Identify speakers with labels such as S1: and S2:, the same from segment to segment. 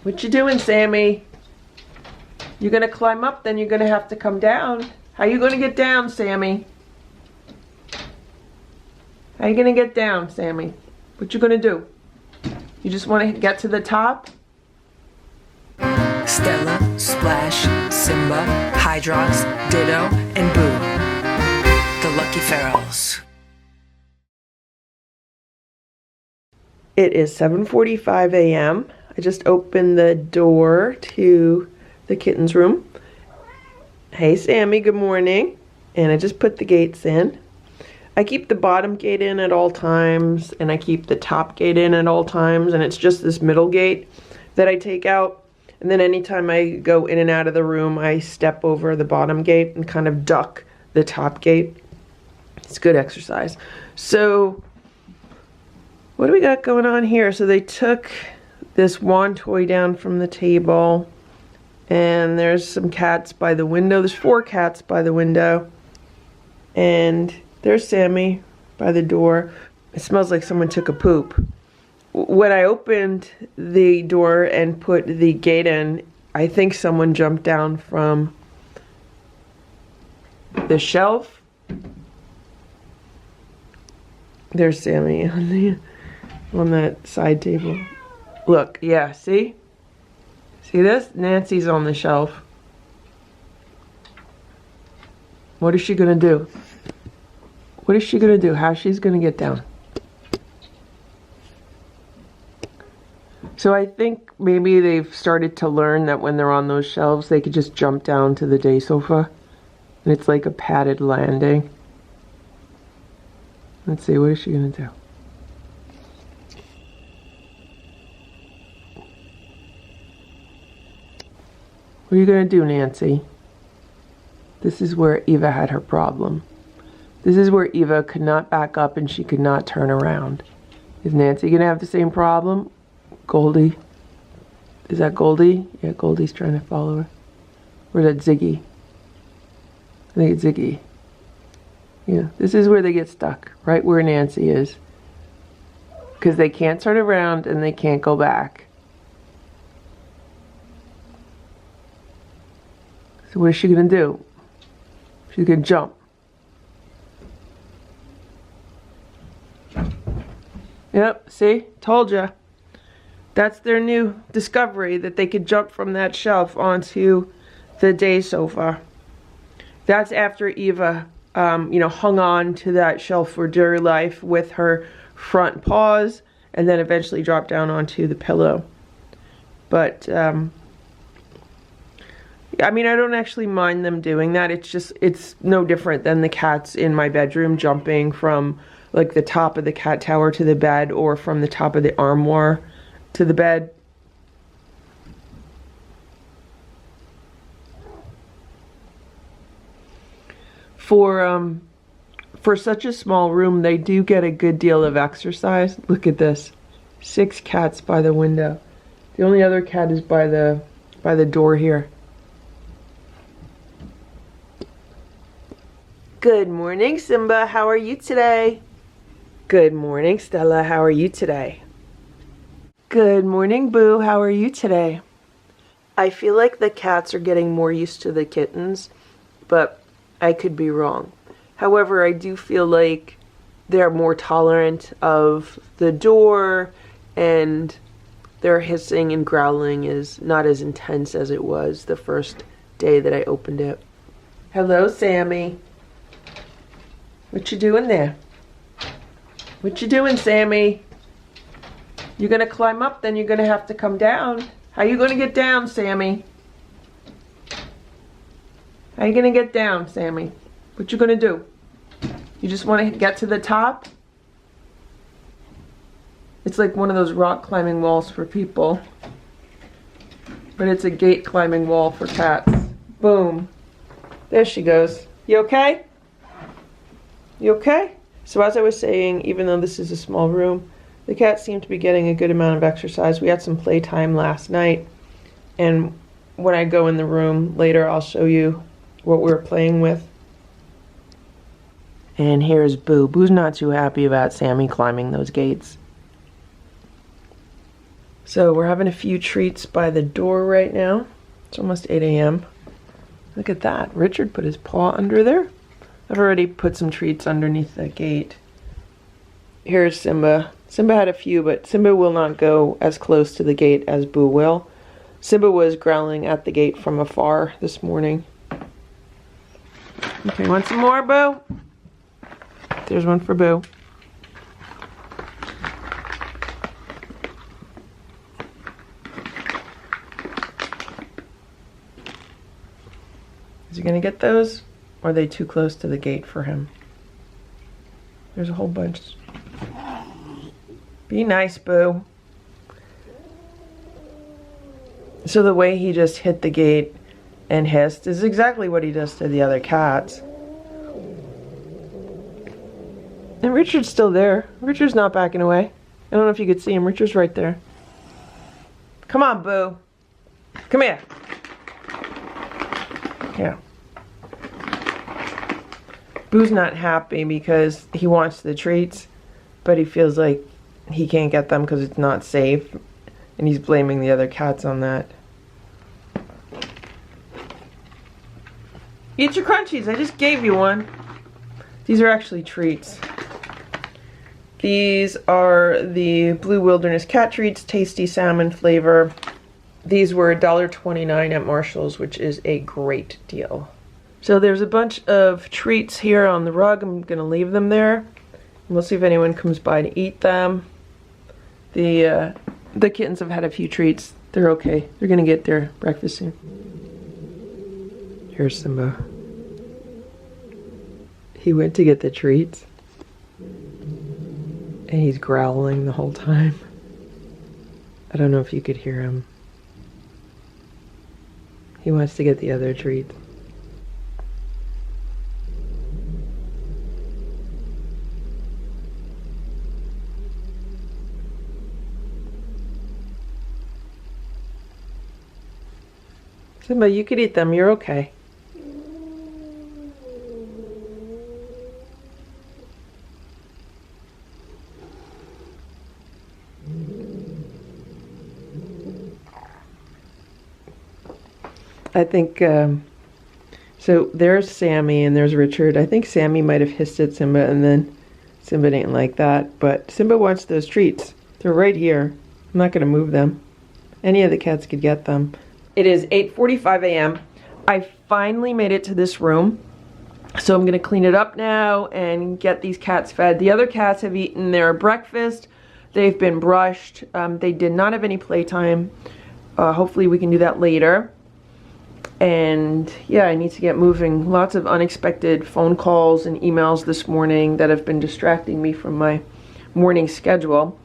S1: What you doing, Sammy? You're gonna climb up, then you're gonna have to come down. How you gonna get down, Sammy? How you gonna get down, Sammy? What you gonna do? You just wanna get to the top?
S2: Stella, Splash, Simba, Hydrox, Ditto, and Boo. The Lucky Ferals.
S1: It is 7:45 a.m. I just opened the door to the kittens' room. Hey Sammy, good morning. And I just put the gates in. I keep the bottom gate in at all times, and I keep the top gate in at all times, and it's just this middle gate that I take out. And then anytime I go in and out of the room, I step over the bottom gate and kind of duck the top gate. It's good exercise. So what do we got going on here? So they took this wand toy down from the table, and there's some cats by the window. There's 4 cats by the window, and there's Sammy by the door. It smells like someone took a poop. When I opened the door and put the gate in, I think someone jumped down from the shelf. There's Sammy on that side table. Look, yeah, see? See this? Nancy's on the shelf. What is she gonna do? What is she gonna do? How's she's gonna get down? So I think maybe they've started to learn that when they're on those shelves, they could just jump down to the day sofa. And it's like a padded landing. Let's see, what is she gonna do? What are you gonna do, Nancy? This is where Eva had her problem. This is where Eva could not back up and she could not turn around. Is Nancy gonna have the same problem? Goldie? Is that Goldie? Yeah, Goldie's trying to follow her. Or is that Ziggy? I think it's Ziggy. Yeah, this is where they get stuck, right where Nancy is. Because they can't turn around and they can't go back. So what is she gonna do? She's gonna jump. Yep, see? Told ya. That's their new discovery, that they could jump from that shelf onto the day sofa. That's after Eva, hung on to that shelf for dear life with her front paws and then eventually dropped down onto the pillow. But, I mean, I don't actually mind them doing that. It's no different than the cats in my bedroom jumping from like the top of the cat tower to the bed, or from the top of the armoire to the bed. For such a small room, they do get a good deal of exercise. Look at this. 6 cats by the window. The only other cat is by the door here. Good morning, Simba. How are you today? Good morning, Stella. How are you today? Good morning, Boo. How are you today? I feel like the cats are getting more used to the kittens, but I could be wrong. However, I do feel like they're more tolerant of the door, and their hissing and growling is not as intense as it was the first day that I opened it. Hello, Sammy. What you doing there? What you doing, Sammy? You're gonna climb up, then you're gonna have to come down. How you gonna get down, Sammy? How you gonna get down, Sammy? What you gonna do? You just wanna get to the top? It's like one of those rock climbing walls for people. But it's a gate climbing wall for cats. Boom. There she goes. You okay? You okay? So as I was saying, even though this is a small room, the cats seem to be getting a good amount of exercise. We had some playtime last night, and when I go in the room later, I'll show you what we were playing with. And here's Boo. Boo's not too happy about Sammy climbing those gates. So we're having a few treats by the door right now. It's almost 8 a.m. Look at that. Richard put his paw under there. I've already put some treats underneath the gate. Here's Simba. Simba had a few, but Simba will not go as close to the gate as Boo will. Simba was growling at the gate from afar this morning. Okay, want some more, Boo? There's one for Boo. Is he gonna get those? Or are they too close to the gate for him? There's a whole bunch. Be nice, Boo. So the way he just hit the gate and hissed is exactly what he does to the other cats. And Richard's still there. Richard's not backing away. I don't know if you could see him. Richard's right there. Come on, Boo. Come here. Yeah. Boo's not happy because he wants the treats, but he feels like he can't get them because it's not safe, and he's blaming the other cats on that. Eat your crunchies. I just gave you one. These are actually treats. These are the Blue Wilderness Cat Treats, tasty salmon flavor. These were $1.29 at Marshall's, which is a great deal. So there's a bunch of treats here on the rug. I'm gonna leave them there. We'll see if anyone comes by to eat them. The kittens have had a few treats. They're okay. They're gonna get their breakfast soon. Here's Simba. He went to get the treats, and he's growling the whole time. I don't know if you could hear him. He wants to get the other treats. Simba, you could eat them. You're okay. I think, so there's Sammy and there's Richard. I think Sammy might have hissed at Simba and then Simba didn't like that. But Simba wants those treats. They're right here. I'm not going to move them. Any of the cats could get them. It is 8:45 a.m. I finally made it to this room. So I'm going to clean it up now and get these cats fed. The other cats have eaten their breakfast. They've been brushed. They did not have any playtime. Hopefully we can do that later. And yeah, I need to get moving. Lots of unexpected phone calls and emails this morning that have been distracting me from my morning schedule.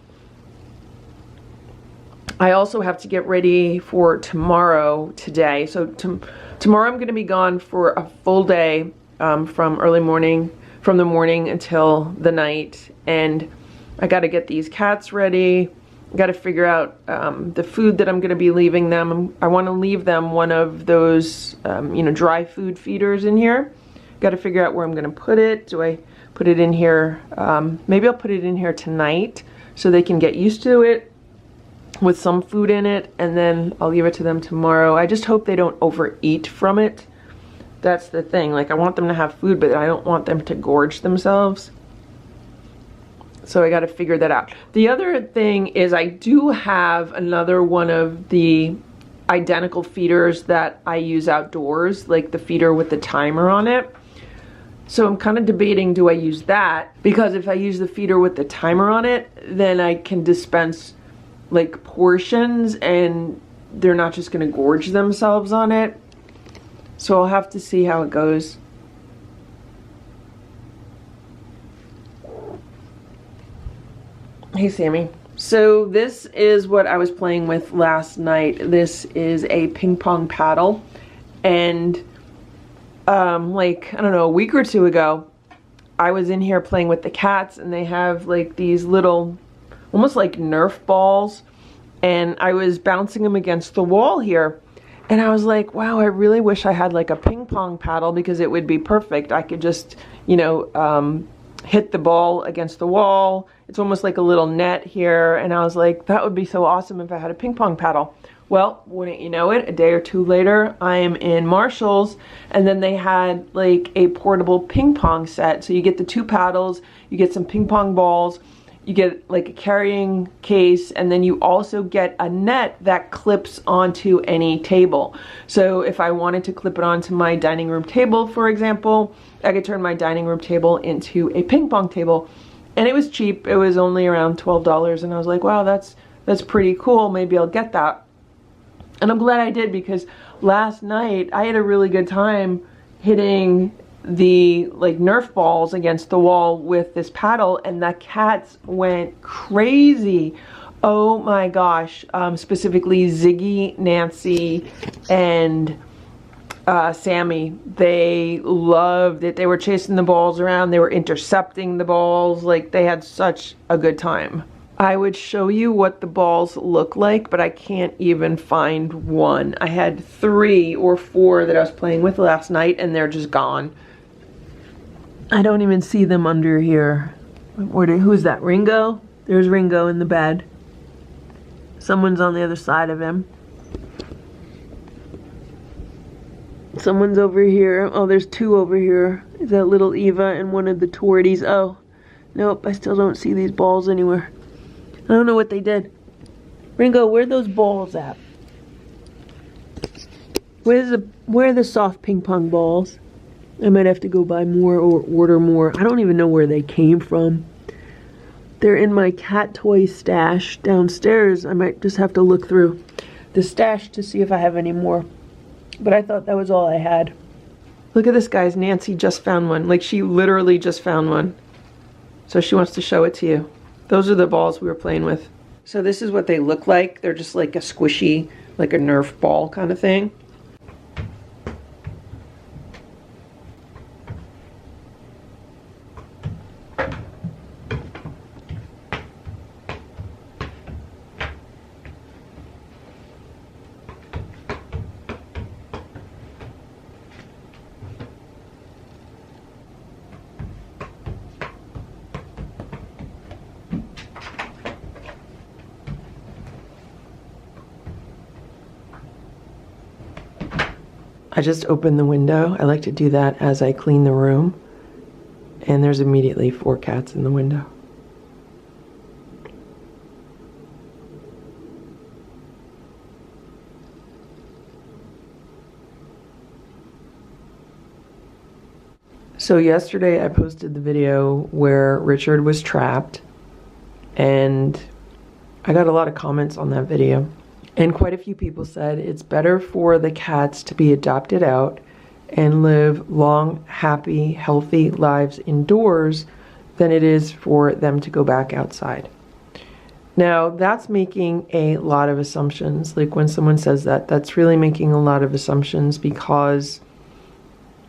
S1: I also have to get ready for tomorrow today. So tomorrow I'm going to be gone for a full day from the morning until the night. And I got to get these cats ready. Got to figure out the food that I'm going to be leaving them. I want to leave them one of those, dry food feeders in here. Got to figure out where I'm going to put it. Do I put it in here? Maybe I'll put it in here tonight so they can get used to it with some food in it, and then I'll give it to them tomorrow. I just hope they don't overeat from it. That's the thing. Like, I want them to have food, but I don't want them to gorge themselves. So I got to figure that out. The other thing is I do have another one of the identical feeders that I use outdoors, like the feeder with the timer on it. So I'm kind of debating, do I use that? Because if I use the feeder with the timer on it, then I can dispense like portions and they're not just going to gorge themselves on it. So I'll have to see how it goes. Hey Sammy. So this is what I was playing with last night. This is a ping pong paddle, and like, I don't know, a week or two ago I was in here playing with the cats, and they have like these little almost like Nerf balls, and I was bouncing them against the wall here, and I was like, wow, I really wish I had like a ping pong paddle because it would be perfect. I could just, hit the ball against the wall It's almost like a little net here, and I was like, that would be so awesome if I had a ping pong paddle. Well, wouldn't you know it, a day or two later, I am in Marshall's, and then they had like a portable ping pong set. So you get the 2 paddles, you get some ping pong balls, you get like a carrying case, and then you also get a net that clips onto any table. So if I wanted to clip it onto my dining room table, for example, I could turn my dining room table into a ping pong table. And it was cheap. It was only around $12, and I was like, wow, that's pretty cool. Maybe I'll get that. And I'm glad I did, because last night I had a really good time hitting the like Nerf balls against the wall with this paddle, and the cats went crazy. Oh my gosh. Specifically Ziggy, Nancy, and Sammy. They loved it. They were chasing the balls around. They were intercepting the balls. Like, they had such a good time. I would show you what the balls look like, but I can't even find one. I had 3 or 4 that I was playing with last night, and they're just gone. I don't even see them under here. Who's that? Ringo? There's Ringo in the bed. Someone's on the other side of him. Someone's over here. Oh, there's 2 over here. Is that little Eva and one of the Torties? Oh, nope, I still don't see these balls anywhere. I don't know what they did. Ringo, where are those balls at? Where are the soft ping pong balls? I might have to go buy more or order more. I don't even know where they came from. They're in my cat toy stash downstairs. I might just have to look through the stash to see if I have any more. But I thought that was all I had. Look at this, guys. Nancy just found one. Like, she literally just found one. So she wants to show it to you. Those are the balls we were playing with. So this is what they look like. They're just like a squishy, like a Nerf ball kind of thing. I just opened the window. I like to do that as I clean the room. And there's immediately 4 cats in the window. So yesterday I posted the video where Richard was trapped, and I got a lot of comments on that video. And quite a few people said it's better for the cats to be adopted out and live long, happy, healthy lives indoors than it is for them to go back outside. Now, that's making a lot of assumptions. Like, when someone says that, that's really making a lot of assumptions, because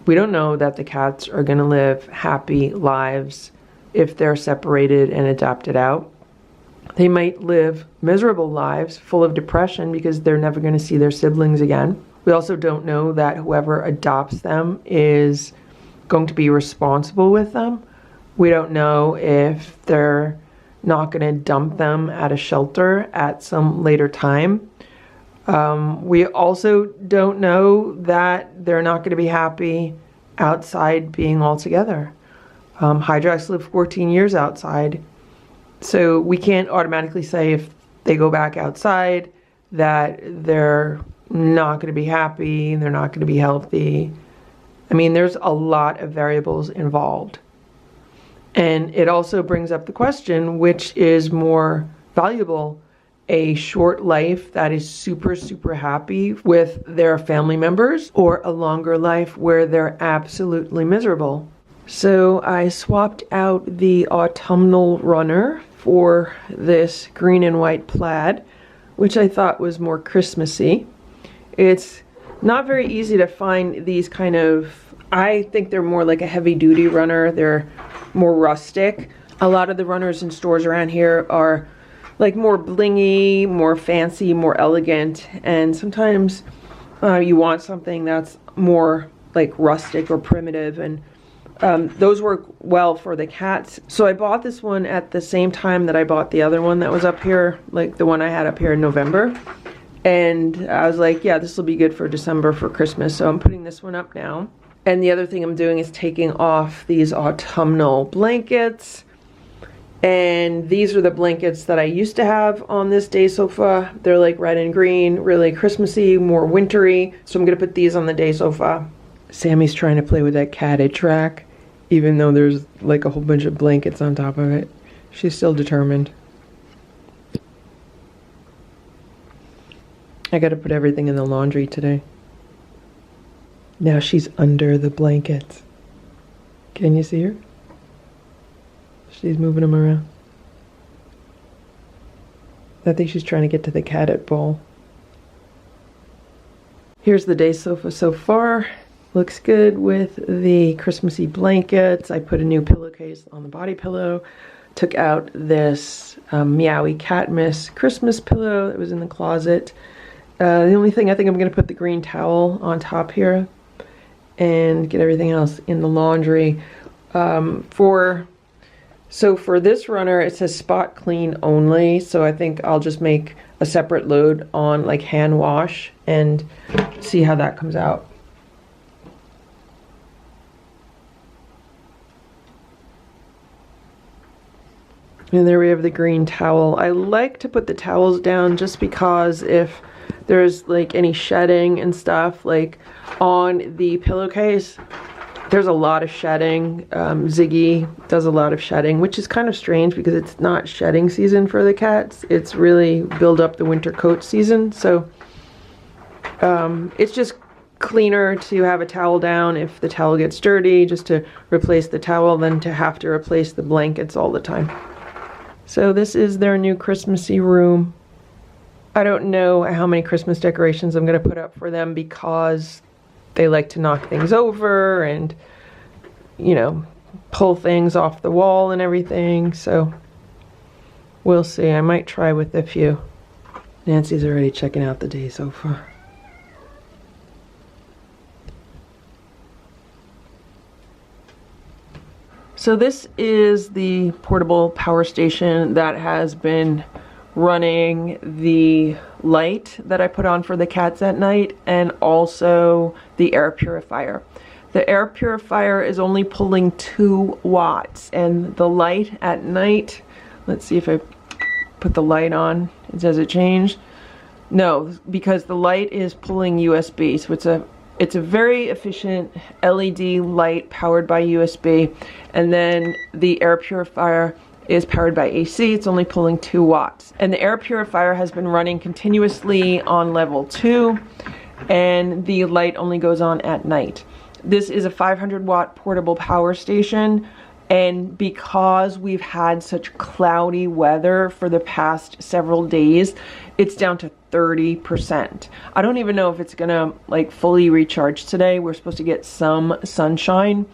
S1: we don't know that the cats are going to live happy lives if they're separated and adopted out. They might live miserable lives full of depression because they're never going to see their siblings again. We also don't know that whoever adopts them is going to be responsible with them. We don't know if they're not going to dump them at a shelter at some later time. We also don't know that they're not going to be happy outside being all together. Hydrox lived 14 years outside. So we can't automatically say if they go back outside that they're not going to be happy, they're not going to be healthy. I mean, there's a lot of variables involved. And it also brings up the question, which is more valuable, a short life that is super, super happy with their family members, or a longer life where they're absolutely miserable? So I swapped out the autumnal runner for this green and white plaid, which I thought was more Christmassy. It's not very easy to find these kind of, I think they're more like a heavy duty runner. They're more rustic. A lot of the runners in stores around here are like more blingy, more fancy, more elegant, and sometimes you want something that's more like rustic or primitive. And Those work well for the cats. So I bought this one at the same time that I bought the other one that was up here, like the one I had up here in November. And I was like, yeah, this will be good for December for Christmas. So I'm putting this one up now. And the other thing I'm doing is taking off these autumnal blankets. And these are the blankets that I used to have on this day sofa. They're like red and green, really Christmassy, more wintry. So I'm gonna put these on the day sofa. Sammy's trying to play with that cattage rack, even though there's like a whole bunch of blankets on top of it. She's still determined. I gotta put everything in the laundry today. Now she's under the blankets. Can you see her? She's moving them around. I think she's trying to get to the cat bowl. Here's the day sofa so far. Looks good with the Christmassy blankets. I put a new pillowcase on the body pillow. Took out this Meowie Cat Miss Christmas pillow that was in the closet. The only thing, I think I'm going to put the green towel on top here and get everything else in the laundry. So for this runner, it says spot clean only. So I think I'll just make a separate load on like hand wash and see how that comes out. And there we have the green towel. I like to put the towels down just because if there's like any shedding and stuff like on the pillowcase, there's a lot of shedding. Ziggy does a lot of shedding, which is kind of strange because it's not shedding season for the cats. It's really build up the winter coat season. So it's just cleaner to have a towel down if the towel gets dirty, just to replace the towel than to have to replace the blankets all the time. So this is their new Christmassy room. I don't know how many Christmas decorations I'm going to put up for them because they like to knock things over and, you know, pull things off the wall and everything. So we'll see. I might try with a few. Nancy's already checking out the day so far. So this is the portable power station that has been running the light that I put on for the cats at night and also the air purifier. The air purifier is only pulling 2 watts and the light at night, let's see if I put the light on, does it change? No, because the light is pulling USB, so it's a very efficient LED light powered by USB, and then the air purifier is powered by AC. It's only pulling 2 watts. And the air purifier has been running continuously on level 2, and the light only goes on at night. This is a 500 watt portable power station, and because we've had such cloudy weather for the past several days, it's down to 30%. I don't even know if it's gonna like fully recharge today. We're supposed to get some sunshine.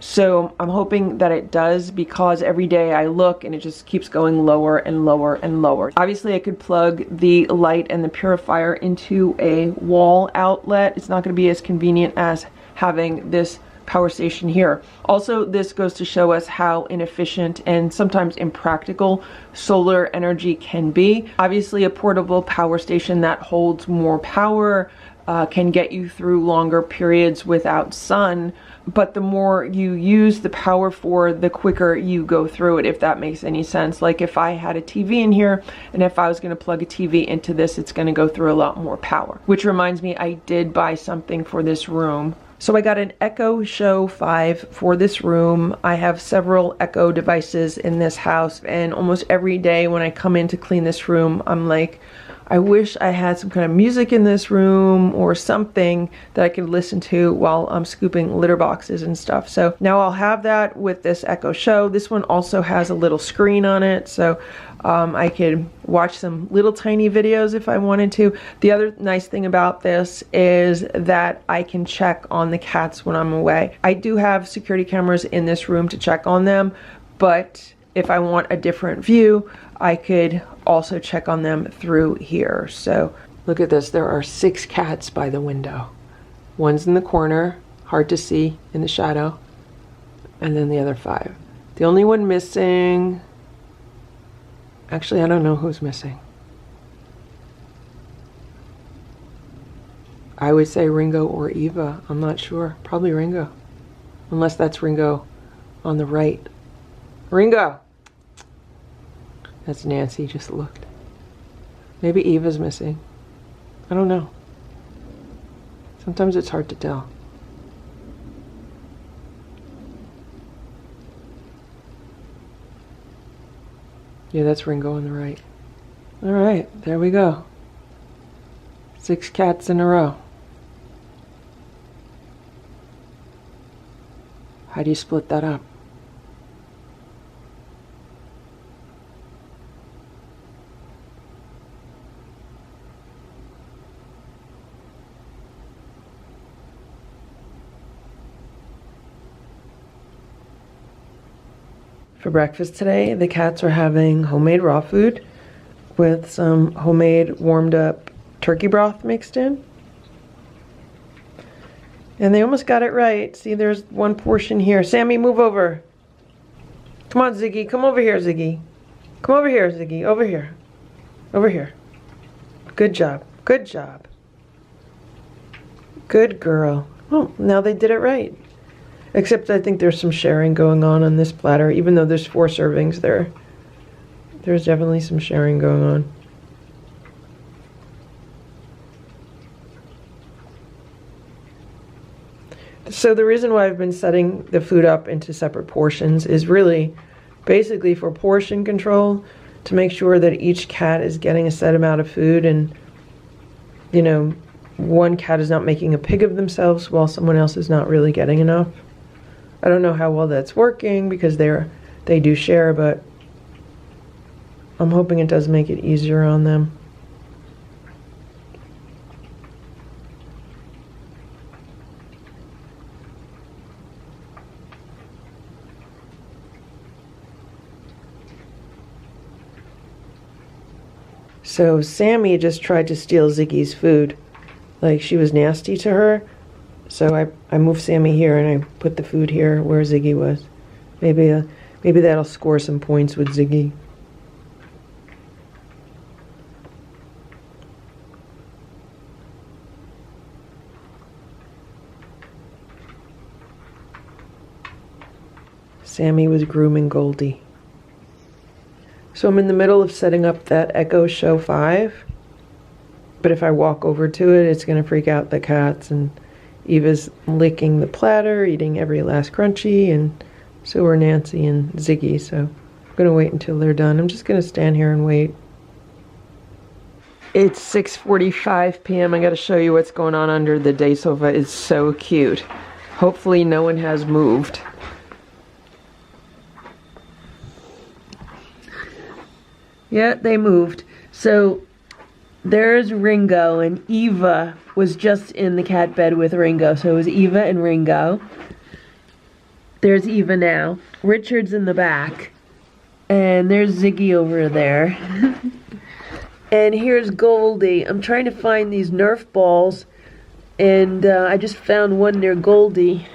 S1: So I'm hoping that it does because every day I look and it just keeps going lower and lower and lower. Obviously I could plug the light and the purifier into a wall outlet. It's not gonna be as convenient as having this power station here. Also, this goes to show us how inefficient and sometimes impractical solar energy can be. Obviously, a portable power station that holds more power can get you through longer periods without sun, but the more you use the power for, the quicker you go through it, if that makes any sense. Like if I had a TV in here and if I was going to plug a TV into this, it's going to go through a lot more power. Which reminds me, I did buy something for this room. So I got an Echo Show 5 for this room. I have several Echo devices in this house, and almost every day when I come in to clean this room, I'm like, I wish I had some kind of music in this room or something that I could listen to while I'm scooping litter boxes and stuff. So now I'll have that with this Echo Show. This one also has a little screen on it, so I could watch some little tiny videos if I wanted to. The other nice thing about this is that I can check on the cats when I'm away. I do have security cameras in this room to check on them, but if I want a different view, I could also check on them through here. So look at this, there are 6 cats by the window. One's in the corner, hard to see in the shadow. and then the other 5. The only one missing, actually I don't know who's missing. I would say Ringo or Eva. I'm not sure. Probably Ringo. Unless that's Ringo on the right. Ringo! That's Nancy, just looked. Maybe Eva's missing. I don't know. Sometimes it's hard to tell. Yeah, that's Ringo on the right. All right, there we go. 6 cats in a row. How do you split that up? For breakfast today, the cats are having homemade raw food with some homemade warmed up turkey broth mixed in. And they almost got it right. See, there's one portion here. Sammy, move over. Come on, Ziggy. Come over here, Ziggy. Come over here, Ziggy. Over here. Over here. Good job. Good job. Good girl. Oh, now they did it right. Except I think there's some sharing going on this platter. Even though there's 4 servings there, there's definitely some sharing going on. So the reason why I've been setting the food up into separate portions is really basically for portion control, to make sure that each cat is getting a set amount of food, and you know, one cat is not making a pig of themselves while someone else is not really getting enough. I don't know how well that's working because they do share, but I'm hoping it does make it easier on them. So Sammy just tried to steal Ziggy's food. Like, she was nasty to her. So I moved Sammy here and I put the food here where Ziggy was. Maybe that'll score some points with Ziggy. Sammy was grooming Goldie. So I'm in the middle of setting up that Echo Show 5. But if I walk over to it, it's going to freak out the cats. And Eva's licking the platter, eating every last crunchie. And so are Nancy and Ziggy. So I'm going to wait until they're done. I'm just going to stand here and wait. It's 6:45 p.m. I got to show you what's going on under the day sofa. It's so cute. Hopefully no one has moved. Yeah, they moved. So there's Ringo, and Eva was just in the cat bed with Ringo. So it was Eva and Ringo. There's Eva now. Richard's in the back. And there's Ziggy over there. And here's Goldie. I'm trying to find these Nerf balls. And I just found one near Goldie.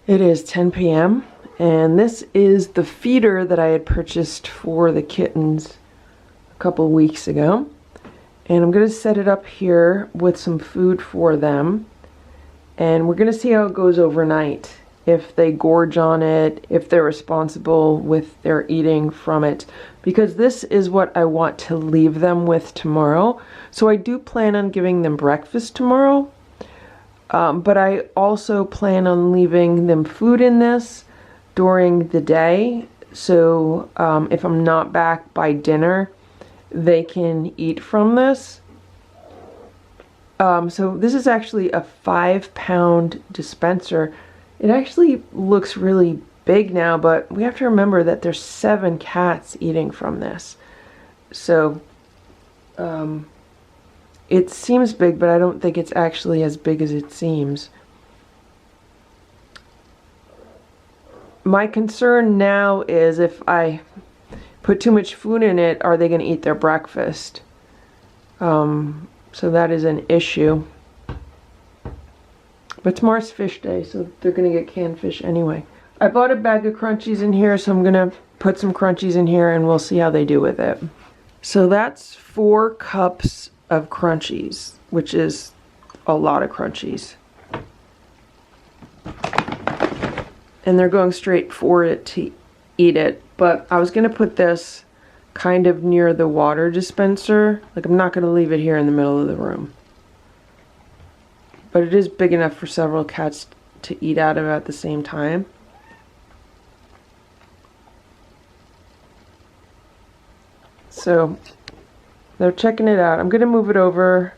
S1: It is 10 p.m. And this is the feeder that I had purchased for the kittens a couple weeks ago. And I'm going to set it up here with some food for them. And we're going to see how it goes overnight. If they gorge on it, if they're responsible with their eating from it. Because this is what I want to leave them with tomorrow. So I do plan on giving them breakfast tomorrow. But I also plan on leaving them food in this during the day. So if I'm not back by dinner, they can eat from this. So this is actually a 5-pound dispenser. It actually looks really big now, but we have to remember that there's 7 cats eating from this. So it seems big, but I don't think it's actually as big as it seems. My concern now is if I put too much food in it, are they going to eat their breakfast? So that is an issue. But tomorrow's fish day, so they're going to get canned fish anyway. I bought a bag of crunchies in here, so I'm gonna put some crunchies in here and we'll see how they do with it. So that's 4 cups of crunchies, which is a lot of crunchies. And they're going straight for it to eat it, but I was gonna put this kind of near the water dispenser. Like, I'm not gonna leave it here in the middle of the room. But it is big enough for several cats to eat out of at the same time. So they're checking it out. I'm gonna move it over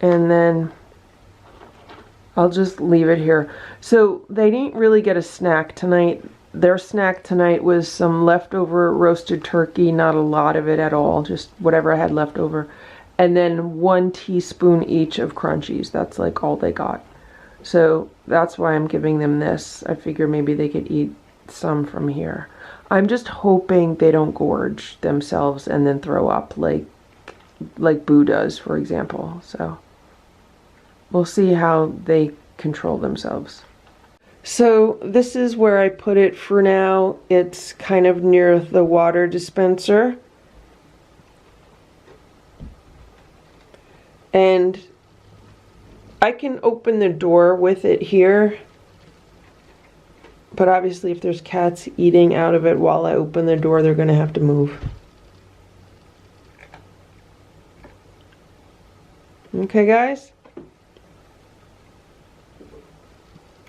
S1: and then I'll just leave it here. So they didn't really get a snack tonight. Their snack tonight was some leftover roasted turkey, not a lot of it at all, just whatever I had left over. And then 1 teaspoon each of crunchies. That's like all they got. So that's why I'm giving them this. I figure maybe they could eat some from here. I'm just hoping they don't gorge themselves and then throw up like Boo does, for example. So we'll see how they control themselves. So this is where I put it for now. It's kind of near the water dispenser. And I can open the door with it here. But obviously if there's cats eating out of it while I open the door, they're going to have to move. Okay, guys?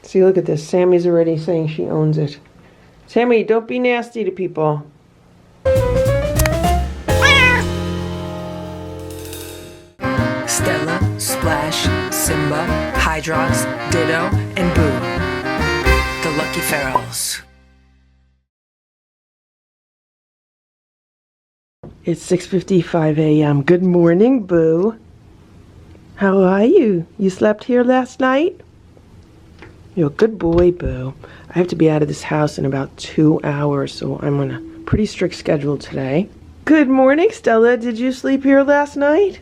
S1: See, look at this. Sammy's already saying she owns it. Sammy, don't be nasty to people.
S2: Stella, Splash, Simba, Hydrox, Ditto, and Boo. The Lucky Ferals.
S1: It's 6:55 a.m. Good morning, Boo. How are you? You slept here last night? You're a good boy, Boo. I have to be out of this house in about 2 hours, so I'm on a pretty strict schedule today. Good morning, Stella. Did you sleep here last night?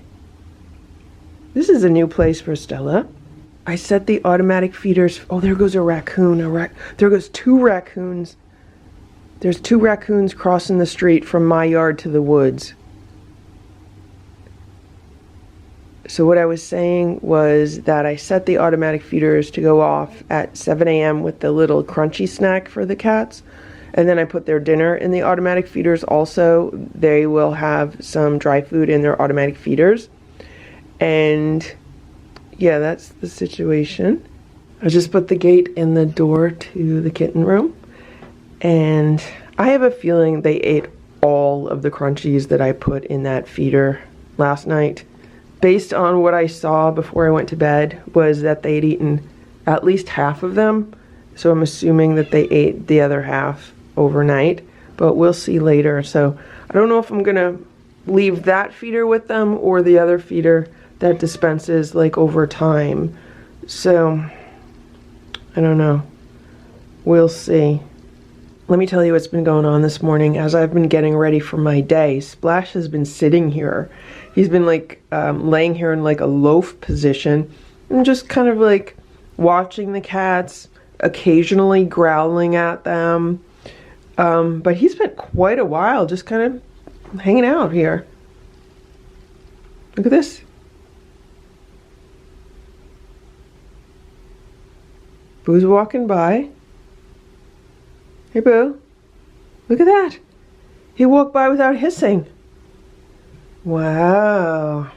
S1: This is a new place for Stella. I set the automatic feeders. Oh, there goes a raccoon. There goes 2 raccoons. There's 2 raccoons crossing the street from my yard to the woods. So what I was saying was that I set the automatic feeders to go off at 7 a.m. with the little crunchy snack for the cats. And then I put their dinner in the automatic feeders also. They will have some dry food in their automatic feeders. And yeah, that's the situation. I just put the gate in the door to the kitten room. And I have a feeling they ate all of the crunchies that I put in that feeder last night. Based on what I saw before I went to bed was that they'd eaten at least half of them. So I'm assuming that they ate the other half overnight, but we'll see later. So I don't know if I'm gonna leave that feeder with them or the other feeder that dispenses like over time. So I don't know. We'll see. Let me tell you what's been going on this morning. As I've been getting ready for my day, Splash has been sitting here. He's been like laying here in like a loaf position and just kind of like watching the cats, occasionally growling at them. But he spent quite a while just kind of hanging out here. Look at this. Boo's walking by. Hey, Boo. Look at that. He walked by without hissing. Wow.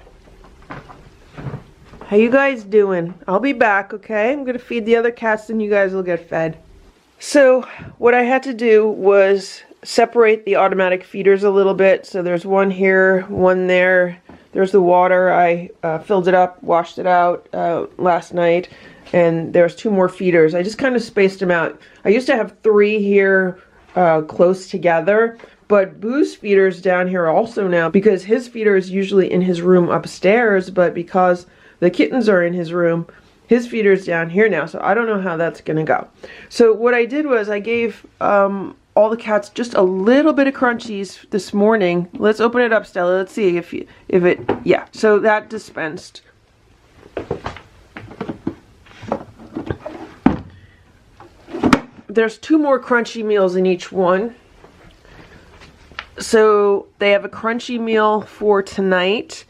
S1: How you guys doing? I'll be back, okay? I'm gonna feed the other cats and you guys will get fed. So what I had to do was separate the automatic feeders a little bit. So there's one here, one there. There's the water. I filled it up, washed it out last night. And there's 2 more feeders. I just kind of spaced them out. I used to have 3 here close together. But Boo's feeder's down here also now because his feeder is usually in his room upstairs, but because the kittens are in his room, his feeder's down here now, so I don't know how that's gonna go. So what I did was I gave all the cats just a little bit of crunchies this morning. Let's open it up, Stella. Let's see if it, yeah. So that dispensed. there's 2 more crunchy meals in each one. So they have a crunchy meal for tonight,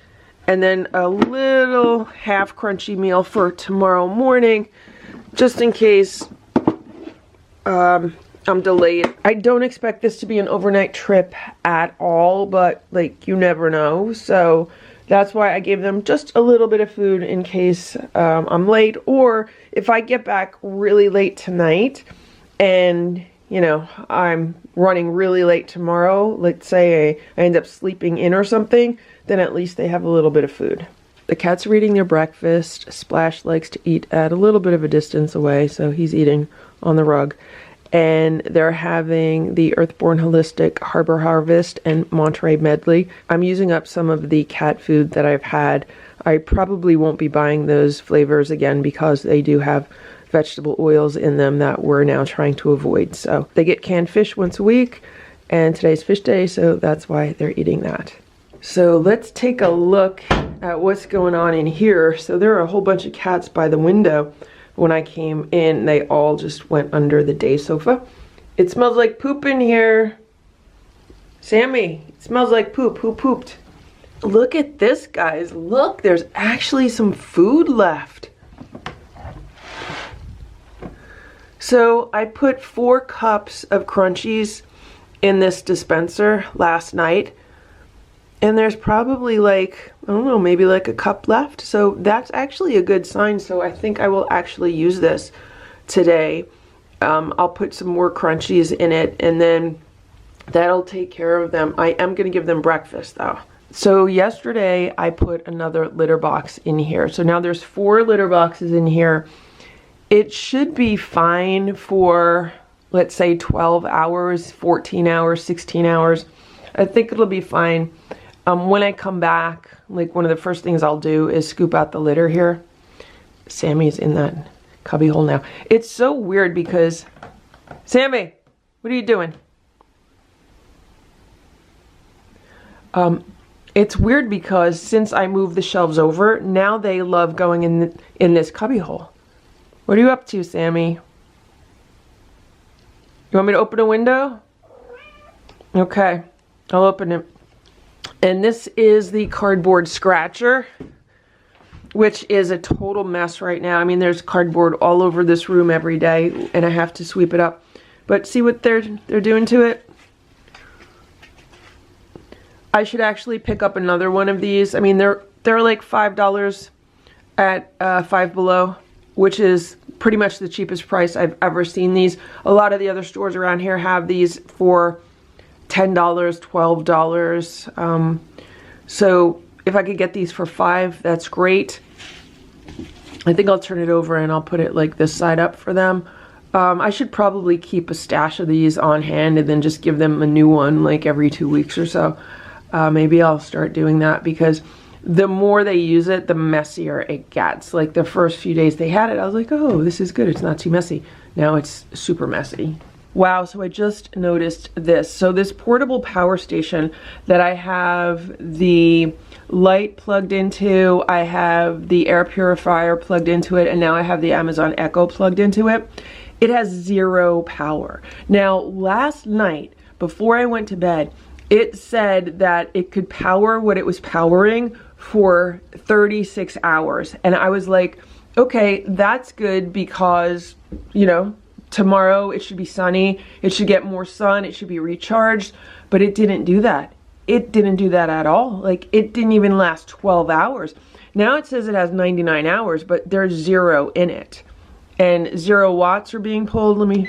S1: and then a little half crunchy meal for tomorrow morning, just in case I'm delayed. I don't expect this to be an overnight trip at all, but like, you never know. So that's why I gave them just a little bit of food in case I'm late, or if I get back really late tonight and, you know, I'm running really late tomorrow, let's say I end up sleeping in or something, then at least they have a little bit of food. The cats are eating their breakfast. Splash likes to eat at a little bit of a distance away, so he's eating on the rug. And they're having the Earthborn Holistic Harbor Harvest and Monterey Medley. I'm using up some of the cat food that I've had. I probably won't be buying those flavors again because they do have vegetable oils in them that we're now trying to avoid. So they get canned fish once a week, and today's fish day, so that's why they're eating that. So let's take a look at what's going on in here. So there are a whole bunch of cats by the window. When I came in, they all just went under the day sofa. It smells like poop in here. Sammy, it smells like poop. Who pooped? Look at this, guys. Look, there's actually some food left. So I put 4 cups of crunchies in this dispenser last night, and there's probably like, I don't know, maybe like a cup left. So that's actually a good sign. So I think I will actually use this today. I'll put some more crunchies in it, and then that'll take care of them. I am going to give them breakfast though. So yesterday I put another litter box in here. So now there's 4 litter boxes in here. It should be fine for, let's say, 12 hours, 14 hours, 16 hours. I think it'll be fine. When I come back, like, one of the first things I'll do is scoop out the litter here. Sammy's in that cubby hole now. It's so weird because, Sammy, what are you doing? It's weird because since I moved the shelves over, now they love going in this cubby hole. What are you up to, Sammy? You want me to open a window? Okay, I'll open it. And this is the cardboard scratcher, which is a total mess right now. I mean, there's cardboard all over this room every day, and I have to sweep it up. But see what they're doing to it? I should actually pick up another one of these. I mean, they're like $5 at Five Below, which is pretty much the cheapest price I've ever seen these. A lot of the other stores around here have these for $10, $12. So if I could get these for $5, that's great. I think I'll turn it over and I'll put it like this side up for them. I should probably keep a stash of these on hand and then just give them a new one like every 2 weeks or so. Maybe I'll start doing that because the more they use it, the messier it gets. Like the first few days they had it, I was like, oh, this is good. It's not too messy. Now it's super messy. Wow, so I just noticed this. So this portable power station that I have the light plugged into, I have the air purifier plugged into it, and now I have the Amazon Echo plugged into it. It has 0 power. Now, last night, before I went to bed, it said that it could power what it was powering for 36 hours. And I was like, okay, that's good because, you know, tomorrow it should be sunny, it should get more sun, it should be recharged, but it didn't do that. It didn't do that at all. Like, it didn't even last 12 hours. Now it says it has 99 hours, but there's 0 in it. And 0 watts are being pulled.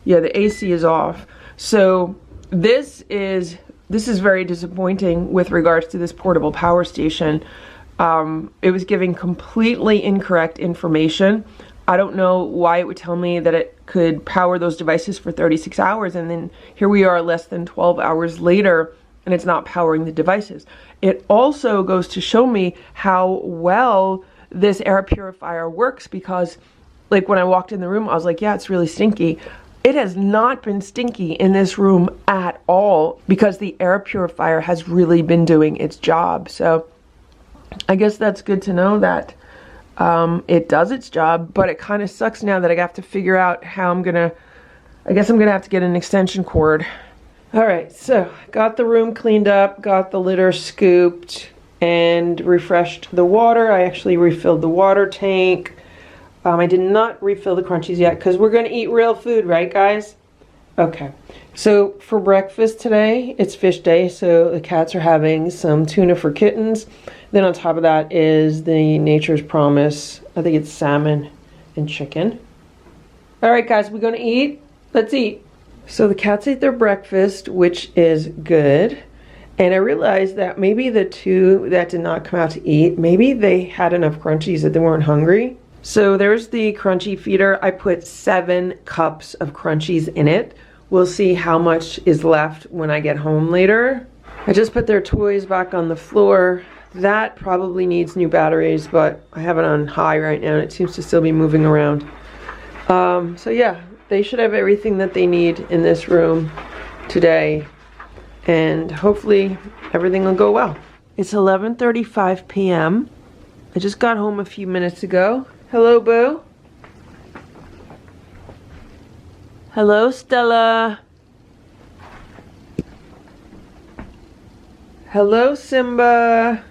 S1: Yeah, the AC is off. So this is very disappointing with regards to this portable power station. It was giving completely incorrect information. I don't know why it would tell me that it could power those devices for 36 hours, and then here we are less than 12 hours later and it's not powering the devices. It also goes to show me how well this air purifier works because, like, when I walked in the room, I was like, yeah, it's really stinky. It has not been stinky in this room at all because the air purifier has really been doing its job. So I guess that's good to know that it does its job, but it kind of sucks now that I have to figure out how I'm gonna I guess I'm gonna have to get an extension cord. Alright, so got the room cleaned up, got the litter scooped, and refreshed the water. I actually refilled the water tank. I did not refill the crunchies yet because we're gonna eat real food, right guys? Okay, so for breakfast today, it's fish day, so the cats are having some tuna for kittens. Then on top of that is the Nature's Promise. I think it's salmon and chicken. Alright guys, we're gonna eat. Let's eat. So the cats ate their breakfast, which is good. And I realized that maybe the two that did not come out to eat, maybe they had enough crunchies that they weren't hungry. So there's the crunchy feeder. I put 7 cups of crunchies in it. We'll see how much is left when I get home later. I just put their toys back on the floor. That probably needs new batteries, but I have it on high right now and it seems to still be moving around. So yeah, they should have everything that they need in this room today, and hopefully everything will go well. It's 11:35 p.m. I just got home a few minutes ago. Hello, Boo. Hello, Stella. Hello, Simba.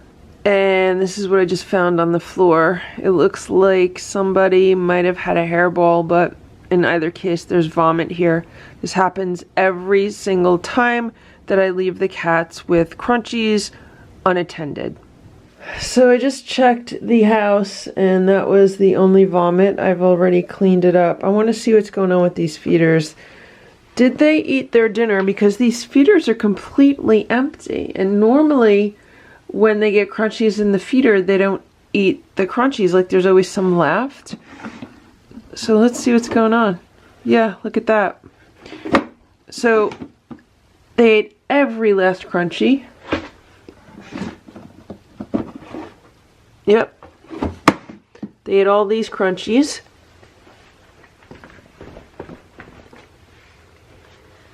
S1: And this is what I just found on the floor. It looks like somebody might have had a hairball, but in either case, there's vomit here. This happens every single time that I leave the cats with crunchies unattended. So I just checked the house and that was the only vomit. I've already cleaned it up. I want to see what's going on with these feeders. Did they eat their dinner? Because these feeders are completely empty. And normally when they get crunchies in the feeder, they don't eat the crunchies. Like there's always some left. So let's see what's going on. Yeah, look at that. So they ate every last crunchie. Yep. They ate all these crunchies.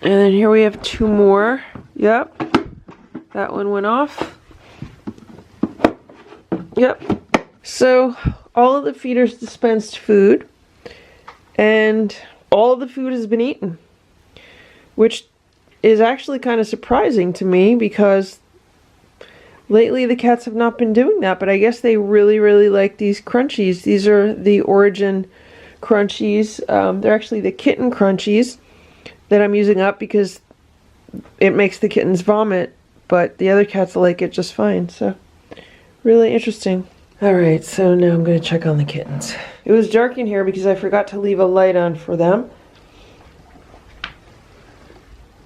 S1: And then here we have 2 more. Yep. That one went off. Yep. So all of the feeders dispensed food. And all of the food has been eaten. Which is actually kind of surprising to me because lately the cats have not been doing that, but I guess they really like these crunchies. These are the Origin crunchies. They're actually the kitten crunchies that I'm using up because it makes the kittens vomit, but the other cats like it just fine. So really interesting. Alright, so now I'm going to check on the kittens. It was dark in here because I forgot to leave a light on for them.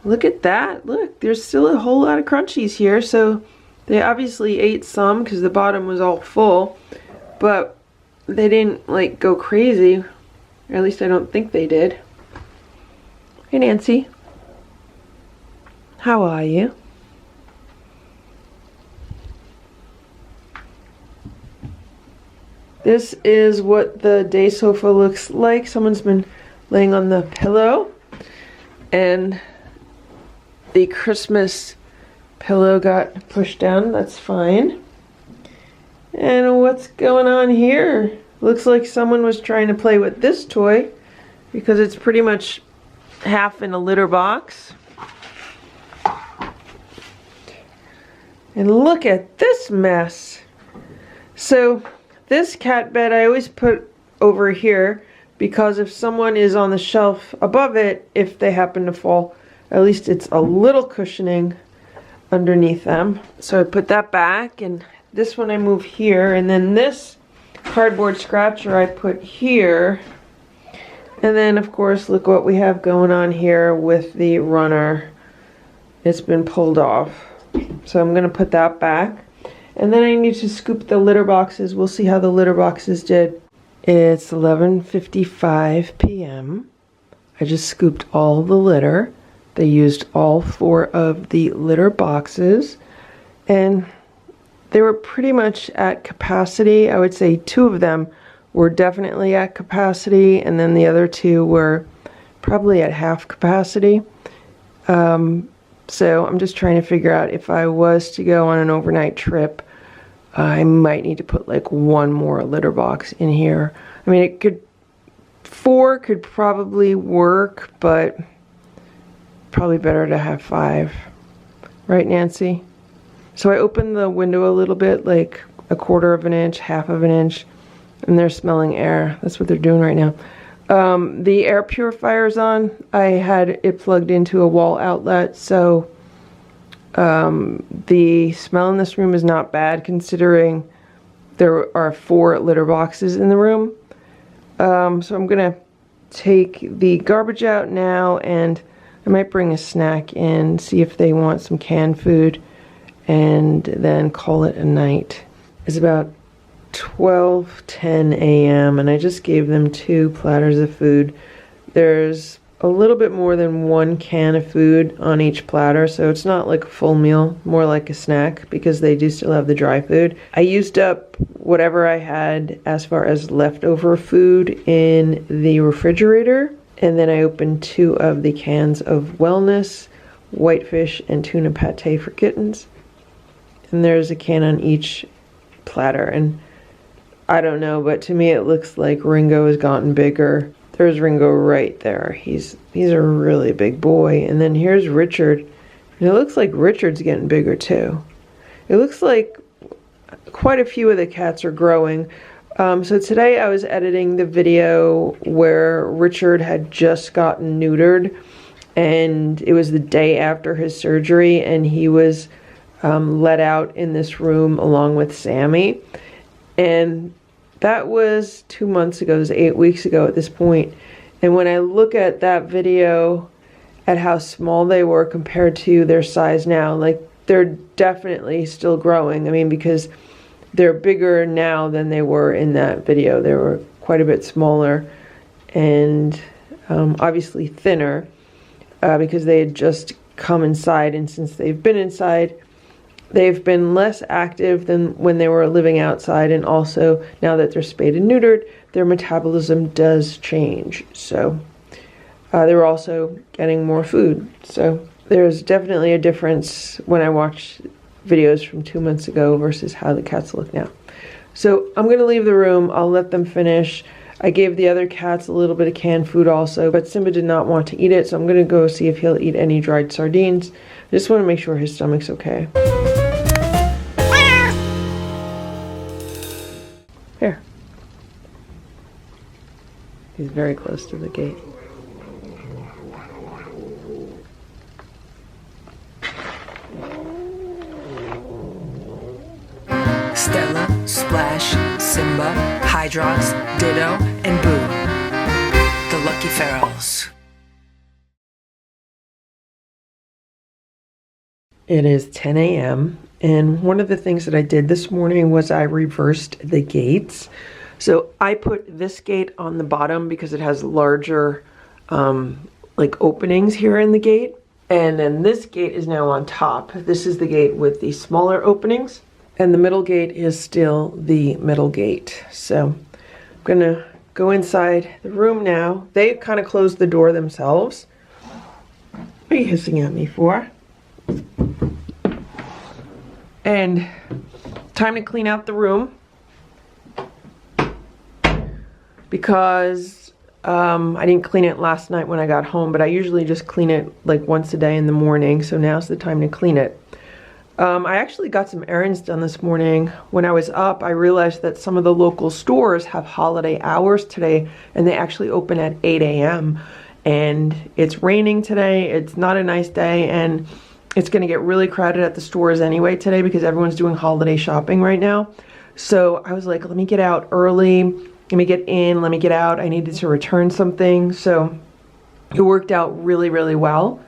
S1: Look at that. Look, there's still a whole lot of crunchies here. So they obviously ate some because the bottom was all full, but they didn't like go crazy, or at least I don't think they did. Hey Nancy, how are you? This is what the day sofa looks like. Someone's been laying on the pillow and the Christmas pillow got pushed down. That's fine. And what's going on here? Looks like someone was trying to play with this toy because it's pretty much half in a litter box. And look at this mess. So this cat bed I always put over here because if someone is on the shelf above it, if they happen to fall, at least it's a little cushioning underneath them. So I put that back, and this one I move here, and then this cardboard scratcher I put here. And then of course look what we have going on here with the runner. It's been pulled off. So I'm going to put that back. And then I need to scoop the litter boxes. We'll see how the litter boxes did. It's 11:55 p.m. I just scooped all the litter. They used all 4 of the litter boxes. And they were pretty much at capacity. I would say 2 of them were definitely at capacity. And then the other 2 were probably at half capacity. So I'm just trying to figure out if I was to go on an overnight trip, I might need to put like 1 more litter box in here. I mean, it could 4 could probably work, but probably better to have 5. Right, Nancy? So I opened the window a little bit, like a 1/4 of an inch, 1/2 of an inch, and they're smelling air. That's what they're doing right now. The air purifier's on. I had it plugged into a wall outlet, so the smell in this room is not bad considering there are 4 litter boxes in the room. So I'm gonna take the garbage out now, and I might bring a snack in, see if they want some canned food, and then call it a night. It's about 12:10 a.m. and I just gave them 2 platters of food. There's a little bit more than 1 can of food on each platter, so it's not like a full meal, more like a snack because they do still have the dry food. I used up whatever I had as far as leftover food in the refrigerator, and then I opened 2 of the cans of Wellness, whitefish, and tuna pate for Kittens. And there's a can on each platter, and I don't know, but to me it looks like Ringo has gotten bigger. There's Ringo right there. He's a really big boy. And then here's Richard. And it looks like Richard's getting bigger too. It looks like quite a few of the cats are growing. So today I was editing the video where Richard had just gotten neutered, and it was the day after his surgery, and he was let out in this room along with Sammy. And that was 2 months ago. It was 8 weeks ago at this point. And when I look at that video, at how small they were compared to their size now, like they're definitely still growing. I mean, because they're bigger now than they were in that video. They were quite a bit smaller and obviously thinner because they had just come inside. And since they've been inside, they've been less active than when they were living outside, and also now that they're spayed and neutered, their metabolism does change. So they were also getting more food. So there's definitely a difference when I watch videos from 2 months ago versus how the cats look now. So I'm going to leave the room. I'll let them finish. I gave the other cats a little bit of canned food also, but Simba did not want to eat it, so I'm going to go see if he'll eat any dried sardines. I just want to make sure his stomach's okay. Here. He's very close to the gate.
S2: Stella, Splash, Simba, Hydrox, Ditto, and Boo. The Lucky Ferals.
S1: It is 10 a.m. and one of the things that I did this morning was I reversed the gates. So I put this gate on the bottom because it has larger like openings here in the gate. And then this gate is now on top. This is the gate with the smaller openings. And the middle gate is still the middle gate. So I'm gonna go inside the room now. They kind of closed the door themselves. What are you hissing at me for? And time to clean out the room because I didn't clean it last night when I got home, but I usually just clean it like once a day in the morning, so now's the time to clean it. I actually got some errands done this morning. When I was up, I realized that some of the local stores have holiday hours today, and they actually open at 8 a.m. And it's raining today. It's not a nice day, and it's going to get really crowded at the stores anyway today because everyone's doing holiday shopping right now. So I was like, let me get out early. Let me get in. Let me get out. I needed to return something. So it worked out really, really well.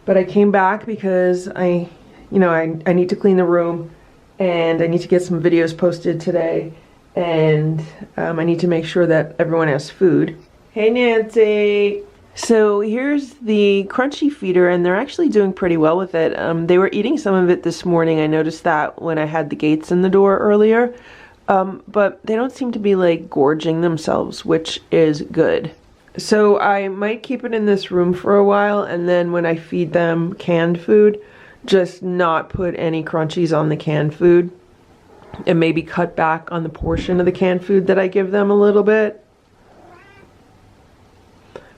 S1: But I came back because I need to clean the room, and I need to get some videos posted today, and I need to make sure that everyone has food. Hey, Nancy. So here's the crunchy feeder, and they're actually doing pretty well with it. They were eating some of it this morning. I noticed that when I had the gates in the door earlier, but they don't seem to be like gorging themselves, which is good. So I might keep it in this room for a while, and then when I feed them canned food, just not put any crunchies on the canned food, and maybe cut back on the portion of the canned food that I give them a little bit.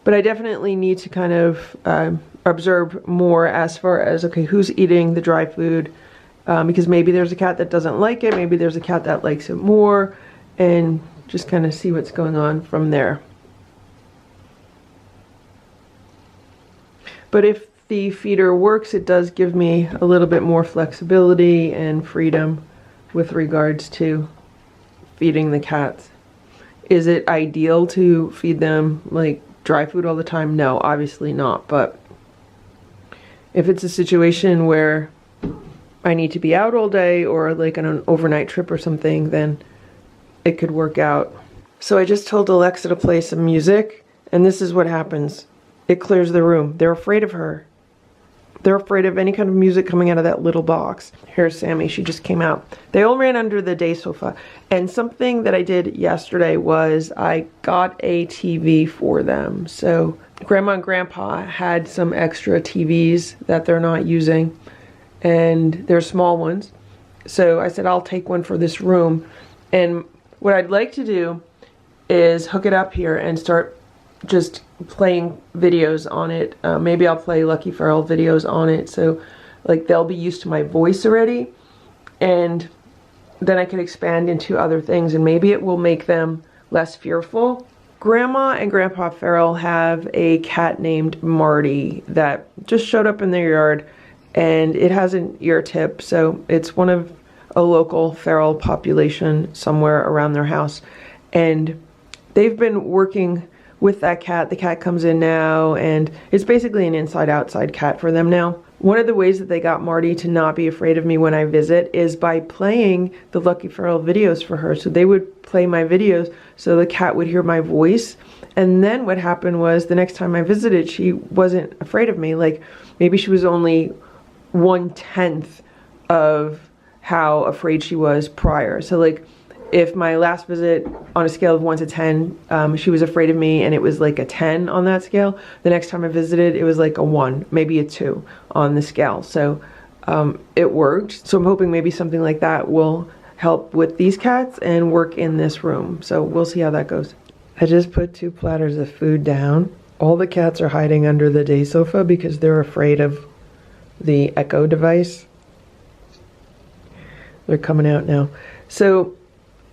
S1: But I definitely need to kind of observe more as far as, okay, who's eating the dry food, because maybe there's a cat that doesn't like it, maybe there's a cat that likes it more, and just kind of see what's going on from there. But if the feeder works, it does give me a little bit more flexibility and freedom with regards to feeding the cats. Is it ideal to feed them like dry food all the time? No, obviously not. But if it's a situation where I need to be out all day or like on an overnight trip or something, then it could work out. So I just told Alexa to play some music, and this is what happens. It clears the room. They're afraid of her. They're afraid of any kind of music coming out of that little box. Here's Sammy. She just came out. They all ran under the day sofa. And something that I did yesterday was I got a TV for them. So Grandma and Grandpa had some extra TVs that they're not using. And they're small ones. So I said, I'll take one for this room. And what I'd like to do is hook it up here and start just playing videos on it. Maybe I'll play Lucky Feral videos on it, so like they'll be used to my voice already, and then I can expand into other things, and maybe it will make them less fearful. Grandma and Grandpa Feral have a cat named Marty that just showed up in their yard, and it has an ear tip, so it's one of a local feral population somewhere around their house, and they've been working with that cat. The cat comes in now, and it's basically an inside-outside cat for them now. One of the ways that they got Marty to not be afraid of me when I visit is by playing the Lucky Feral videos for her. So they would play my videos so the cat would hear my voice. And then what happened was the next time I visited, she wasn't afraid of me. Like maybe she was only 1/10 of how afraid she was prior. So like if my last visit on a scale of 1 to 10, she was afraid of me and it was like a 10 on that scale. The next time I visited, it was like a 1, maybe a 2 on the scale. So it worked. So I'm hoping maybe something like that will help with these cats and work in this room. So we'll see how that goes. I just put 2 platters of food down. All the cats are hiding under the day sofa because they're afraid of the Echo device. They're coming out now. So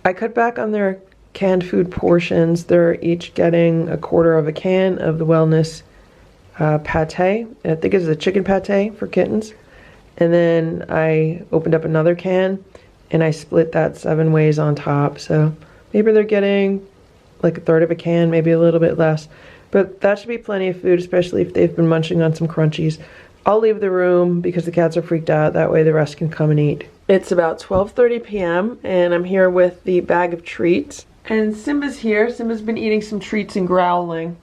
S1: I cut back on their canned food portions. They're each getting 1/4 of a can of the Wellness pate. I think it's a chicken pate for kittens. And then I opened up another can and I split that 7 ways on top. So maybe they're getting like 1/3 of a can, maybe a little bit less. But that should be plenty of food, especially if they've been munching on some crunchies. I'll leave the room because the cats are freaked out. That way the rest can come and eat. It's about 12:30 p.m. and I'm here with the bag of treats. And Simba's here. Simba's been eating some treats and growling.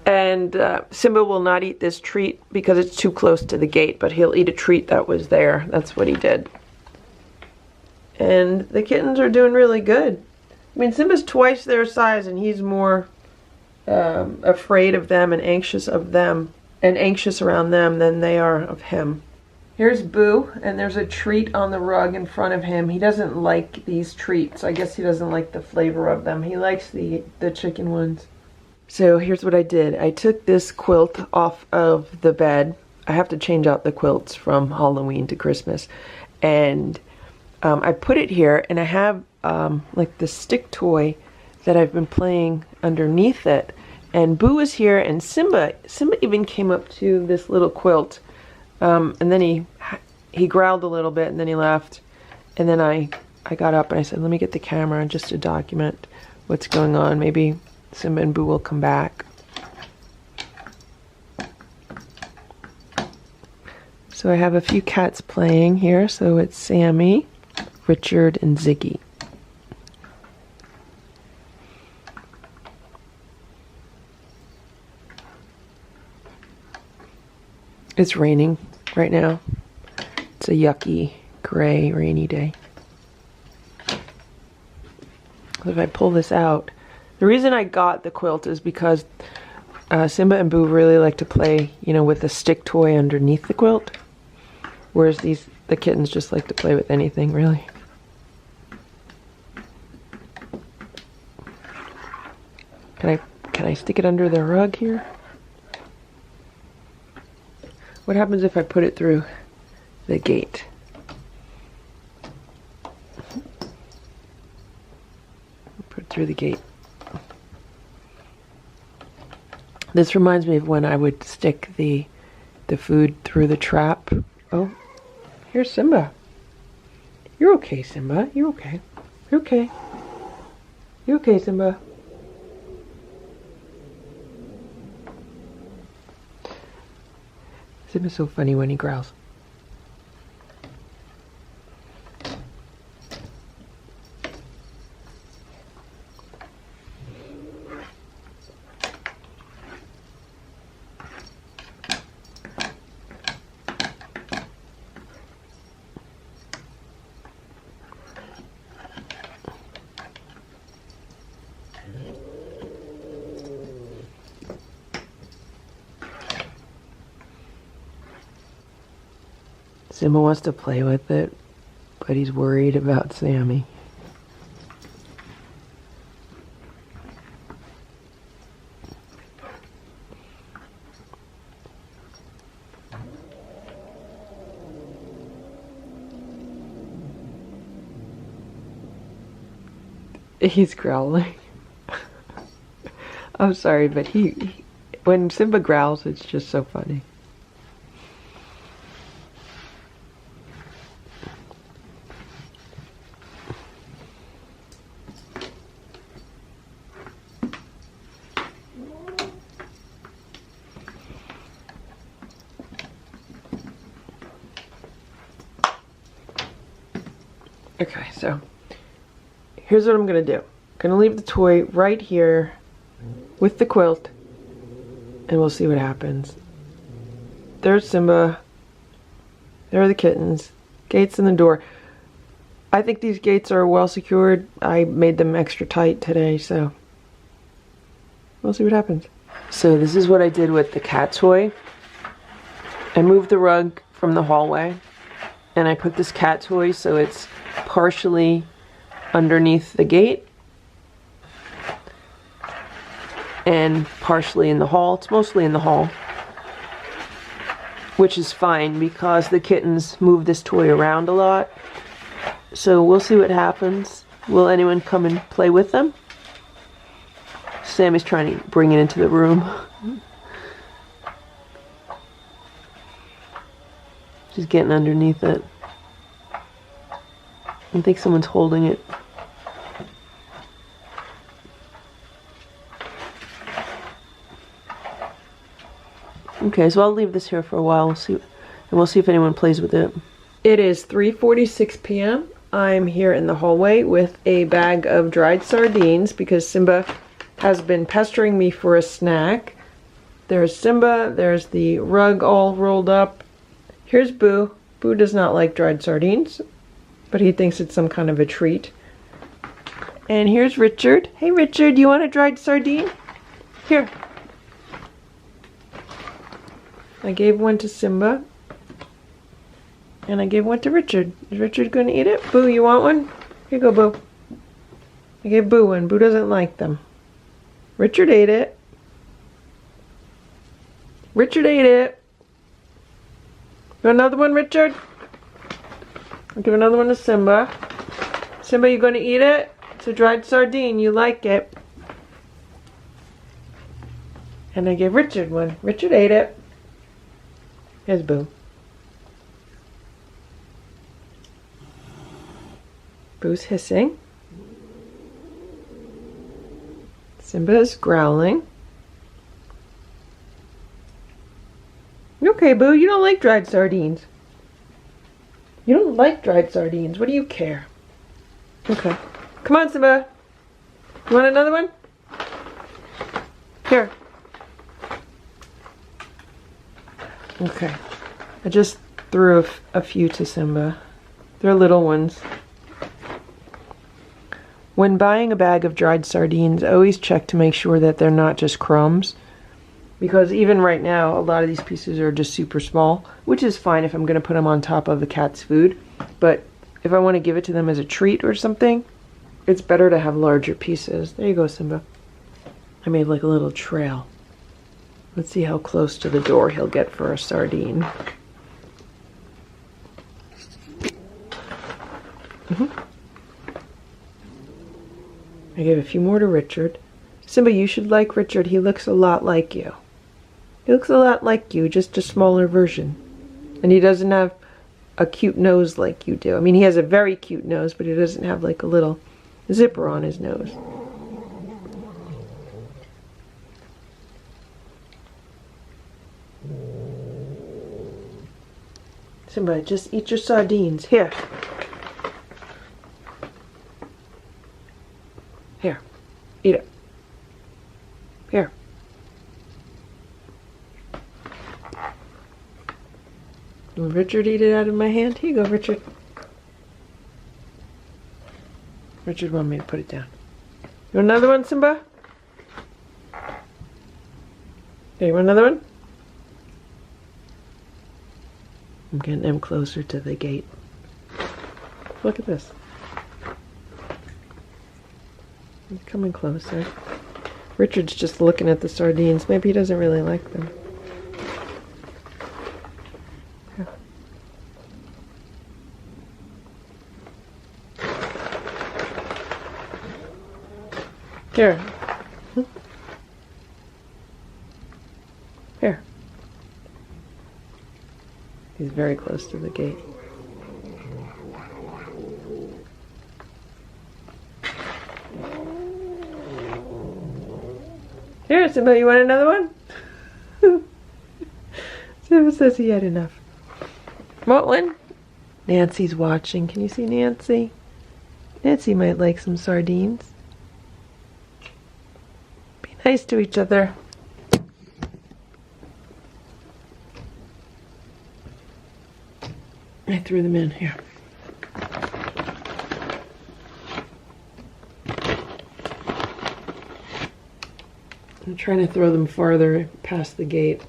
S1: And Simba will not eat this treat because it's too close to the gate, but he'll eat a treat that was there. That's what he did. And the kittens are doing really good. I mean, Simba's twice their size and he's more afraid of them and anxious around them than they are of him. Here's Boo, and there's a treat on the rug in front of him. He doesn't like these treats. I guess he doesn't like the flavor of them. He likes the chicken ones. So here's what I did. I took this quilt off of the bed. I have to change out the quilts from Halloween to Christmas. And I put it here, and I have like the stick toy that I've been playing underneath it. And Boo is here, and Simba even came up to this little quilt. And then he growled a little bit and then he left. And then I got up and I said, let me get the camera just to document what's going on. Maybe Simba and Boo will come back. So I have a few cats playing here. So it's Sammy, Richard, and Ziggy. It's raining right now. It's a yucky, gray, rainy day. If I pull this out, the reason I got the quilt is because Simba and Boo really like to play, you know, with the stick toy underneath the quilt, whereas the kittens just like to play with anything, really. Can I Can I stick it under the rug here? What happens if I put it through the gate? Put it through the gate. This reminds me of when I would stick the food through the trap. Oh, here's Simba. You're okay, Simba. You're okay. You're okay. You're okay, Simba. Simba's so funny when he growls. Simba wants to play with it, but he's worried about Sammy. He's growling. I'm sorry, but when Simba growls, it's just so funny. Okay, so here's what I'm gonna do. I'm gonna leave the toy right here with the quilt, and we'll see what happens. There's Simba. There are the kittens. Gates in the door. I think these gates are well secured. I made them extra tight today, so we'll see what happens. So this is what I did with the cat toy. I moved the rug from the hallway, and I put this cat toy so it's partially underneath the gate and partially in the hall. It's mostly in the hall, which is fine because the kittens move this toy around a lot. So we'll see what happens. Will anyone come and play with them? Sammy's trying to bring it into the room. She's getting underneath it. I think someone's holding it. Okay, so I'll leave this here for a while. We'll see if anyone plays with it. It is 3:46 p.m. I'm here in the hallway with a bag of dried sardines because Simba has been pestering me for a snack. There's Simba, there's the rug all rolled up. Here's Boo. Boo does not like dried sardines, but he thinks it's some kind of a treat. And here's Richard. Hey Richard, you want a dried sardine? Here. I gave one to Simba. And I gave one to Richard. Is Richard going to eat it? Boo, you want one? Here you go, Boo. I gave Boo one. Boo doesn't like them. Richard ate it. Richard ate it. You want another one, Richard? I'll give another one to Simba. Simba, you going to eat it? It's a dried sardine. You like it. And I gave Richard one. Richard ate it. Here's Boo. Boo's hissing. Simba is growling. Okay, Boo, you don't like dried sardines. You don't like dried sardines. What do you care? Okay. Come on, Simba. You want another one? Here. Okay. I just threw a few to Simba. They're little ones. When buying a bag of dried sardines, always check to make sure that they're not just crumbs. Because even right now, a lot of these pieces are just super small, which is fine if I'm going to put them on top of the cat's food. But if I want to give it to them as a treat or something, it's better to have larger pieces. There you go, Simba. I made like a little trail. Let's see how close to the door he'll get for a sardine. I gave a few more to Richard. Simba, you should like Richard. He looks a lot like you. He looks a lot like you, just a smaller version. And he doesn't have a cute nose like you do. I mean, he has a very cute nose, but he doesn't have like a little zipper on his nose. Simba, just eat your sardines. Here. Here. Eat it. Here. Will Richard eat it out of my hand? Here you go, Richard. Richard wanted me to put it down. You want another one, Simba? Okay, you want another one? I'm getting them closer to the gate. Look at this. He's coming closer. Richard's just looking at the sardines. Maybe he doesn't really like them. Here. Here. He's very close to the gate. Here, Simba, you want another one? Simba says he had enough. Want one? Nancy's watching. Can you see Nancy? Nancy might like some sardines. Be nice to each other. I threw them in here. I'm trying to throw them farther past the gate.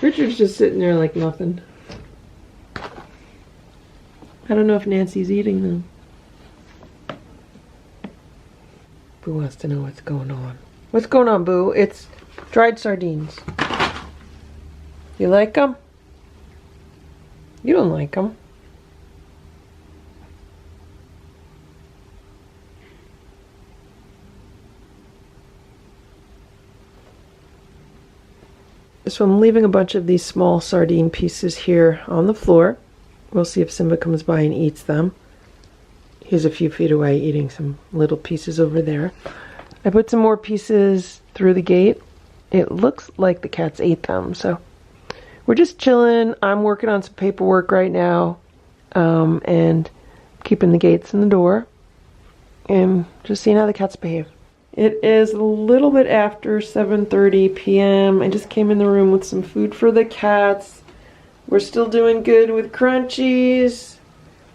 S1: Richard's just sitting there like nothing. I don't know if Nancy's eating them. Boo wants to know what's going on. What's going on, Boo? It's dried sardines. You like them? You don't like them. So I'm leaving a bunch of these small sardine pieces here on the floor. We'll see if Simba comes by and eats them. He's a few feet away eating some little pieces over there. I put some more pieces through the gate. It looks like the cats ate them, so we're just chilling. I'm working on some paperwork right now, and keeping the gates and the door, and just seeing how the cats behave. It is a little bit after 7:30 p.m. I just came in the room with some food for the cats. We're still doing good with crunchies.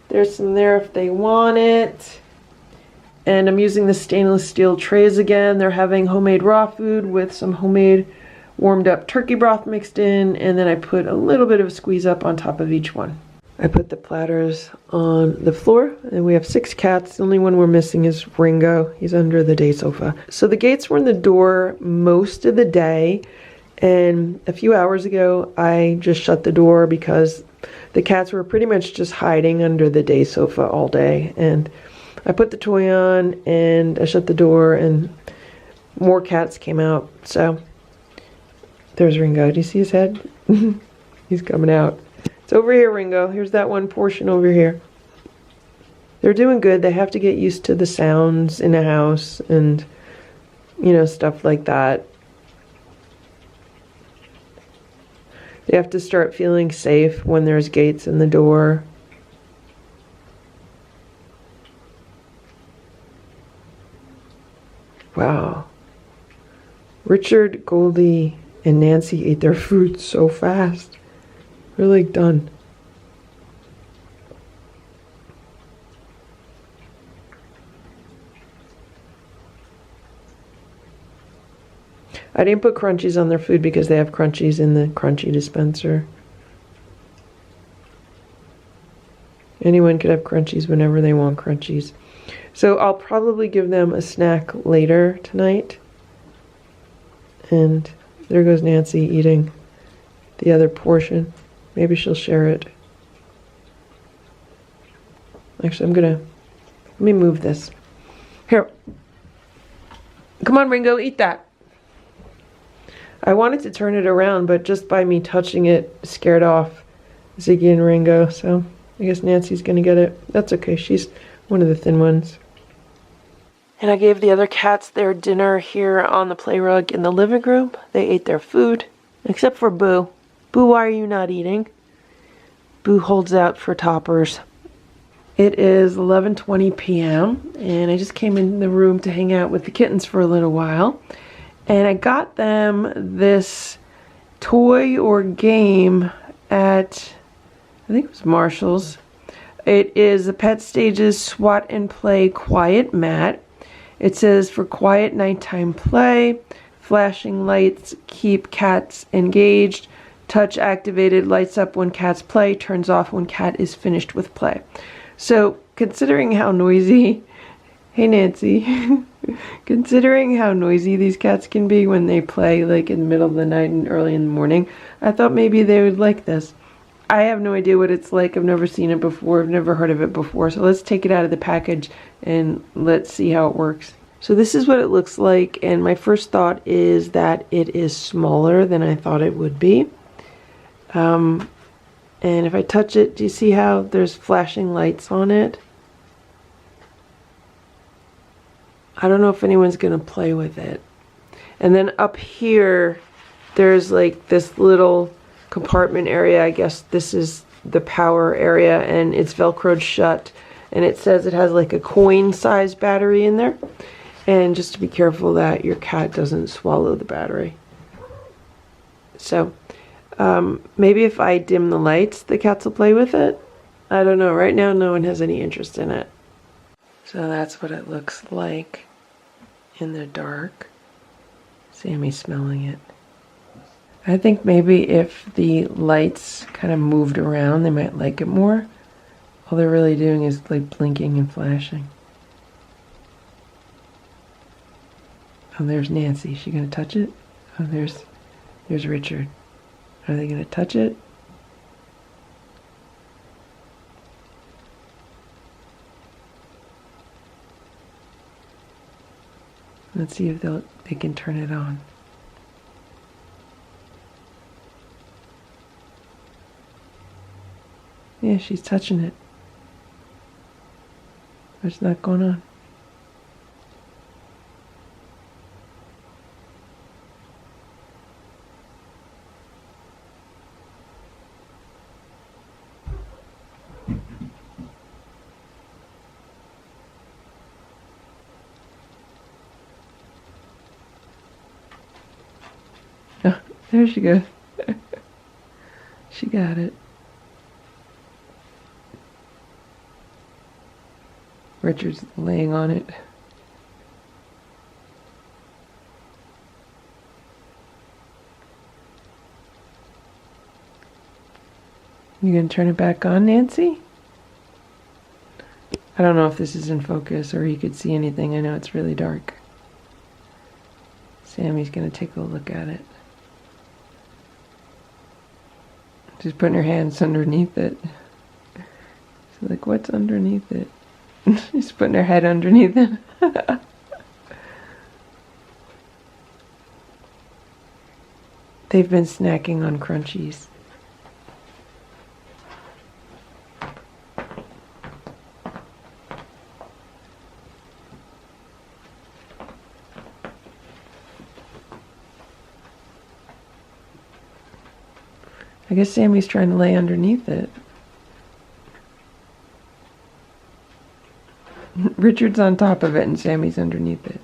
S1: There's some there if they want it. And I'm using the stainless steel trays again. They're having homemade raw food with some homemade warmed up turkey broth mixed in, and then I put a little bit of squeeze up on top of each one. I put the platters on the floor, and we have 6 cats. The only one we're missing is Ringo. He's under the day sofa. So the gates were in the door most of the day, and a few hours ago I just shut the door because the cats were pretty much just hiding under the day sofa all day. And I put the toy on and I shut the door, and more cats came out. So there's Ringo. Do you see his head? He's coming out. It's over here, Ringo. Here's that one portion over here. They're doing good. They have to get used to the sounds in the house and, you know, stuff like that. They have to start feeling safe when there's gates in the door. Wow. Richard, Goldie, and Nancy ate their food so fast. We're like done. I didn't put crunchies on their food because they have crunchies in the crunchy dispenser. Anyone could have crunchies whenever they want crunchies. So I'll probably give them a snack later tonight. And there goes Nancy eating the other portion. Maybe she'll share it. Actually, let me move this. Here. Come on, Ringo, eat that. I wanted to turn it around, but just by me touching it scared off Ziggy and Ringo, so I guess Nancy's gonna get it. That's okay, she's one of the thin ones. And I gave the other cats their dinner here on the play rug in the living room. They ate their food, except for Boo. Boo, why are you not eating? Boo holds out for toppers. It is 11:20 p.m. and I just came in the room to hang out with the kittens for a little while. And I got them this toy or game at, I think it was Marshall's. It is the Pet Stages Swat and Play Quiet Mat. It says for quiet nighttime play, flashing lights keep cats engaged, touch activated lights up when cats play, turns off when cat is finished with play. So considering how noisy, hey Nancy, considering how noisy these cats can be when they play like in the middle of the night and early in the morning, I thought maybe they would like this. I have no idea what it's like. I've never seen it before. I've never heard of it before. So let's take it out of the package and let's see how it works. So this is what it looks like, and my first thought is that it is smaller than I thought it would be. And if I touch it, do you see how there's flashing lights on it? I don't know if anyone's gonna play with it. And then up here, there's like this little compartment area. I guess this is the power area, and it's velcroed shut. And it says it has like a coin-sized battery in there. And just to be careful that your cat doesn't swallow the battery. So, maybe if I dim the lights, the cats will play with it. I don't know. Right now, no one has any interest in it. So that's what it looks like in the dark. Sammy's smelling it. I think maybe if the lights kind of moved around, they might like it more. All they're really doing is like blinking and flashing. Oh, there's Nancy. Is she gonna touch it? Oh, there's Richard. Are they gonna touch it? Let's see if they can turn it on. Yeah, she's touching it. What's not going on? Oh, there she goes. She got it. Richard's laying on it. You gonna turn it back on, Nancy? I don't know if this is in focus or you could see anything. I know it's really dark. Sammy's gonna take a look at it. She's putting her hands underneath it. She's like, what's underneath it? She's putting her head underneath it. They've been snacking on crunchies. I guess Sammy's trying to lay underneath it. Richard's on top of it and Sammy's underneath it.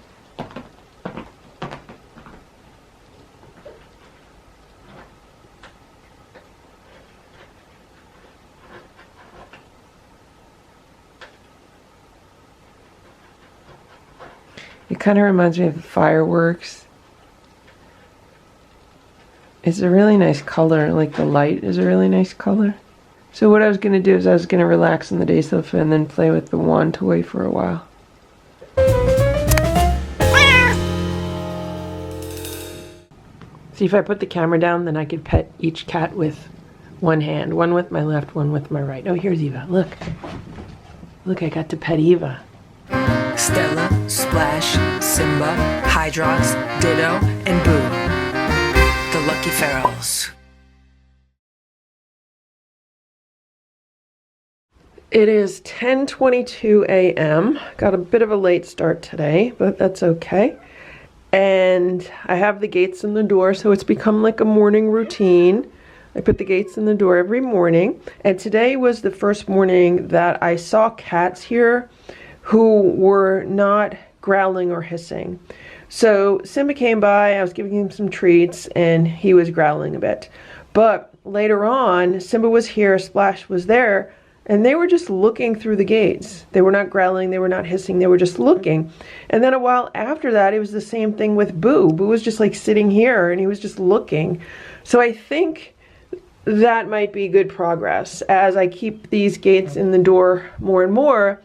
S1: It kind of reminds me of fireworks. It's a really nice color, like the light is a really nice color. So what I was going to do is I was going to relax on the day sofa and then play with the wand toy for a while. See, if I put the camera down, then I could pet each cat with one hand. One with my left, one with my right. Oh, here's Eva. Look. Look, I got to pet Eva.
S2: Stella, Splash, Simba, Hydrox, Ditto, and Boo. The Lucky Ferals.
S1: It is 10:22 a.m. Got a bit of a late start today, but that's okay. And I have the gates in the door, so it's become like a morning routine. I put the gates in the door every morning. And today was the first morning that I saw cats here who were not growling or hissing. So Simba came by, I was giving him some treats, and he was growling a bit. But later on, Simba was here, Splash was there, and they were just looking through the gates. They were not growling, they were not hissing, they were just looking. And then a while after that, it was the same thing with Boo. Boo was just like sitting here and he was just looking. So I think that might be good progress. As I keep these gates in the door more and more,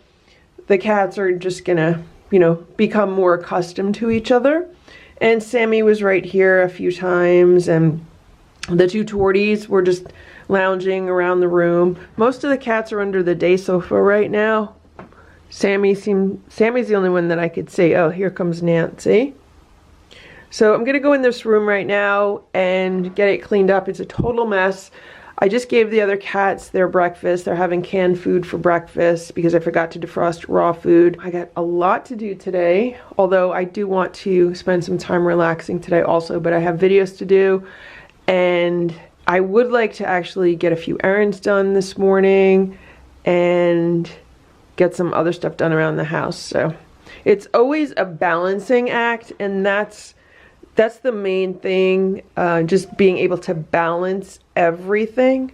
S1: the cats are just gonna, you know, become more accustomed to each other. And Sammy was right here a few times, and the two torties were just lounging around the room. Most of the cats are under the day sofa right now. Sammy's the only one that I could see. Oh, here comes Nancy. So I'm gonna go in this room right now and get it cleaned up. It's a total mess. I just gave the other cats their breakfast. They're having canned food for breakfast because I forgot to defrost raw food. I got a lot to do today, although I do want to spend some time relaxing today also, but I have videos to do, and I would like to actually get a few errands done this morning and get some other stuff done around the house. So it's always a balancing act, and that's the main thing, just being able to balance everything.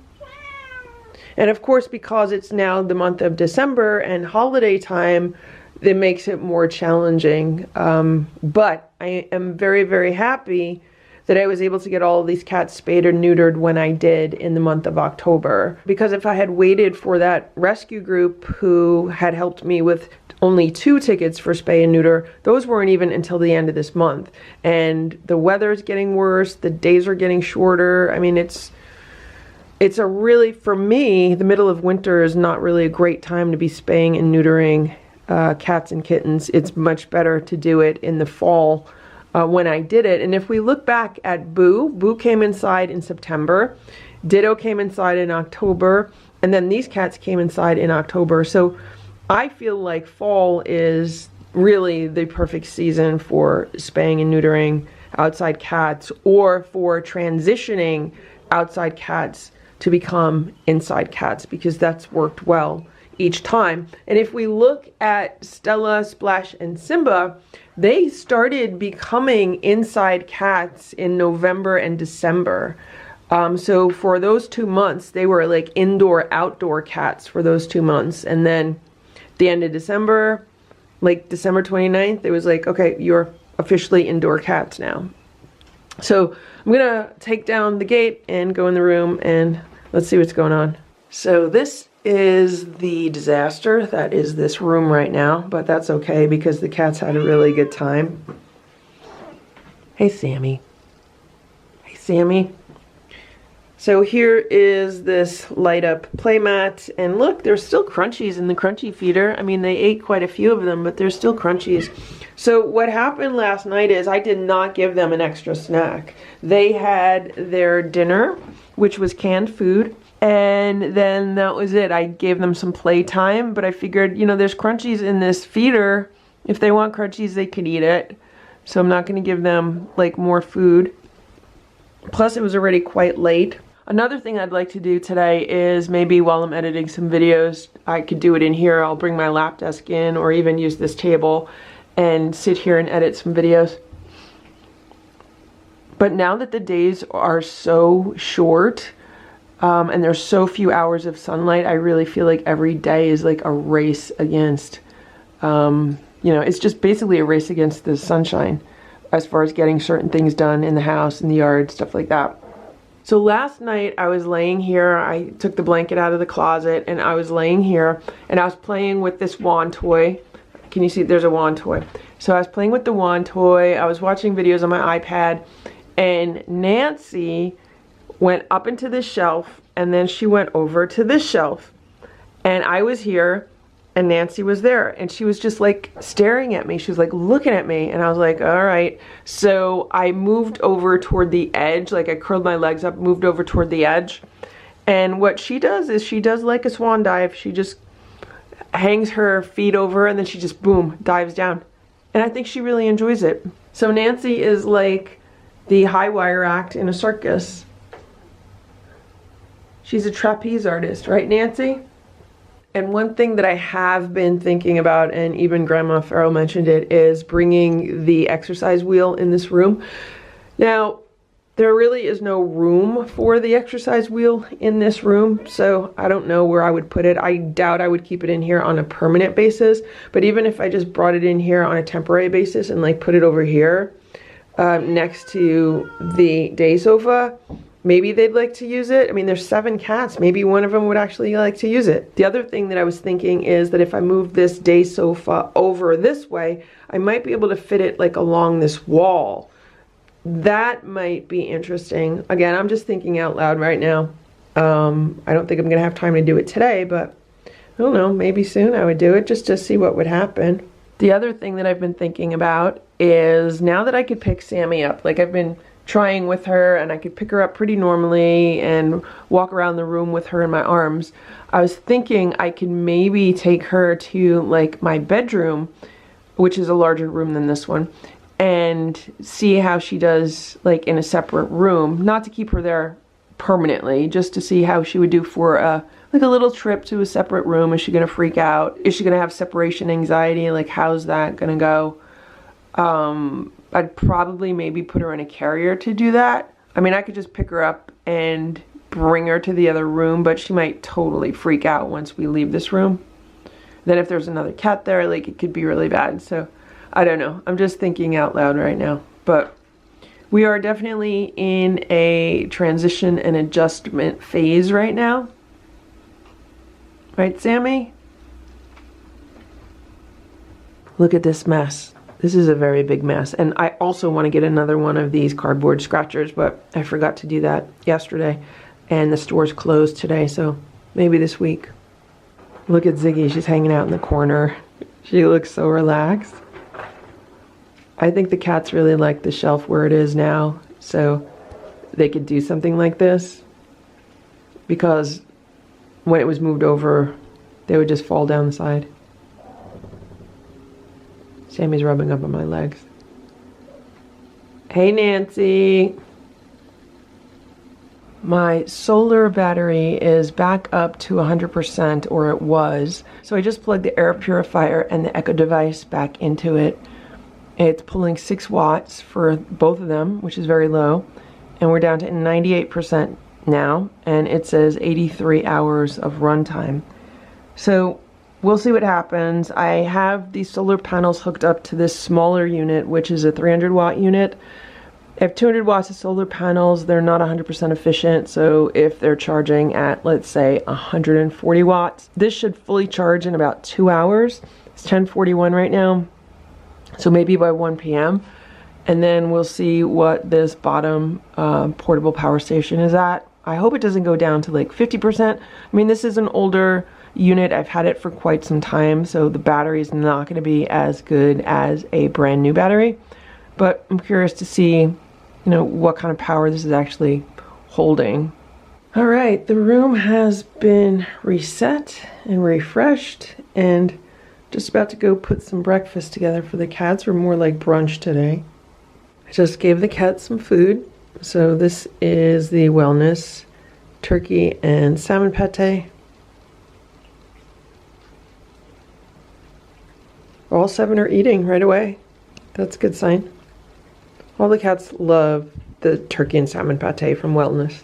S1: And of course, because it's now the month of December and holiday time, it makes it more challenging. But I am very, very happy that I was able to get all of these cats spayed or neutered when I did in the month of October. Because if I had waited for that rescue group who had helped me with only 2 tickets for spay and neuter, those weren't even until the end of this month. And the weather's getting worse, the days are getting shorter. I mean, it's a really, for me, the middle of winter is not really a great time to be spaying and neutering cats and kittens. It's much better to do it in the fall when I did it. And if we look back at Boo came inside in September, Ditto came inside in October, and then these cats came inside in October. So I feel like fall is really the perfect season for spaying and neutering outside cats, or for transitioning outside cats to become inside cats, because that's worked well each time. And if we look at Stella, Splash, and Simba, they started becoming inside cats in November and December. So for those 2 months, they were like indoor-outdoor cats for those 2 months. And then the end of December, like December 29th, it was like, okay, you're officially indoor cats now. So I'm gonna take down the gate and go in the room and let's see what's going on. So this is the disaster that is this room right now, but that's okay because the cats had a really good time. Hey, Sammy. Hey, Sammy. So here is this light up playmat, and look, there's still crunchies in the crunchy feeder. I mean, they ate quite a few of them, but there's still crunchies. So what happened last night is I did not give them an extra snack. They had their dinner, which was canned food, and then that was it. I gave them some playtime, but I figured, you know, there's crunchies in this feeder. If they want crunchies, they could eat it. So I'm not going to give them like more food. Plus it was already quite late. Another thing I'd like to do today is maybe while I'm editing some videos, I could do it in here. I'll bring my lap desk in, or even use this table and sit here and edit some videos. But now that the days are so short, and there's so few hours of sunlight, I really feel like every day is like a race against, you know, it's just basically a race against the sunshine as far as getting certain things done in the house, in the yard, stuff like that. So last night I was laying here, I took the blanket out of the closet, and I was laying here and I was playing with this wand toy. Can you see? There's a wand toy. So I was playing with the wand toy, I was watching videos on my iPad, and Nancy went up into this shelf, and then she went over to this shelf, and I was here and Nancy was there, and she was just like staring at me. She was like looking at me, and I was like, all right. So I moved over toward the edge, like I curled my legs up, moved over toward the edge, and what she does is she does like a swan dive. She just hangs her feet over, and then she just boom dives down, and I think she really enjoys it. So Nancy is like the high wire act in a circus. She's a trapeze artist, right, Nancy? And one thing that I have been thinking about, and even Grandma Farrell mentioned it, is bringing the exercise wheel in this room. Now, there really is no room for the exercise wheel in this room, so I don't know where I would put it. I doubt I would keep it in here on a permanent basis, but even if I just brought it in here on a temporary basis and like put it over here next to the day sofa, maybe they'd like to use it. I mean, there's 7 cats. Maybe one of them would actually like to use it. The other thing that I was thinking is that if I move this day sofa over this way, I might be able to fit it like along this wall. That might be interesting. Again, I'm just thinking out loud right now. I don't think I'm gonna have time to do it today, but I don't know, maybe soon I would do it just to see what would happen. The other thing that I've been thinking about is now that I could pick Sammy up, like I've been trying with her, and I could pick her up pretty normally and walk around the room with her in my arms. I was thinking I could maybe take her to like my bedroom, which is a larger room than this one, and see how she does like in a separate room. Not to keep her there permanently, just to see how she would do for like a little trip to a separate room. Is she gonna freak out? Is she gonna have separation anxiety? Like, how's that gonna go? I'd probably maybe put her in a carrier to do that. I mean, I could just pick her up and bring her to the other room, but she might totally freak out once we leave this room. Then if there's another cat there, like it could be really bad. So I don't know. I'm just thinking out loud right now. But we are definitely in a transition and adjustment phase right now. Right, Sammy? Look at this mess. This is a very big mess, and I also want to get another one of these cardboard scratchers, but I forgot to do that yesterday, and the store's closed today, so maybe this week. Look at Ziggy, she's hanging out in the corner. She looks so relaxed. I think the cats really like the shelf where it is now, so they could do something like this, because when it was moved over, they would just fall down the side. Sammy's rubbing up on my legs. Hey, Nancy. My solar battery is back up to 100%, or it was. So I just plugged the air purifier and the Echo device back into it. It's pulling 6 watts for both of them, which is very low. And we're down to 98% now, and it says 83 hours of runtime. So we'll see what happens. I have these solar panels hooked up to this smaller unit, which is a 300 watt unit. I have 200 watts of solar panels. They're not 100% efficient, so if they're charging at, let's say, 140 watts, this should fully charge in about 2 hours. It's 10:41 right now, so maybe by 1 p.m. And then we'll see what this bottom portable power station is at. I hope it doesn't go down to like 50%. I mean, this is an older unit. I've had it for quite some time, so the battery is not going to be as good as a brand new battery, but I'm curious to see, you know, what kind of power this is actually holding. All right, the room has been reset and refreshed, and just about to go put some breakfast together for the cats, or more like brunch today. I just gave the cats some food. So this is the Wellness turkey and salmon pate. All 7 are eating right away. That's a good sign. All the cats love the turkey and salmon pate from Wellness.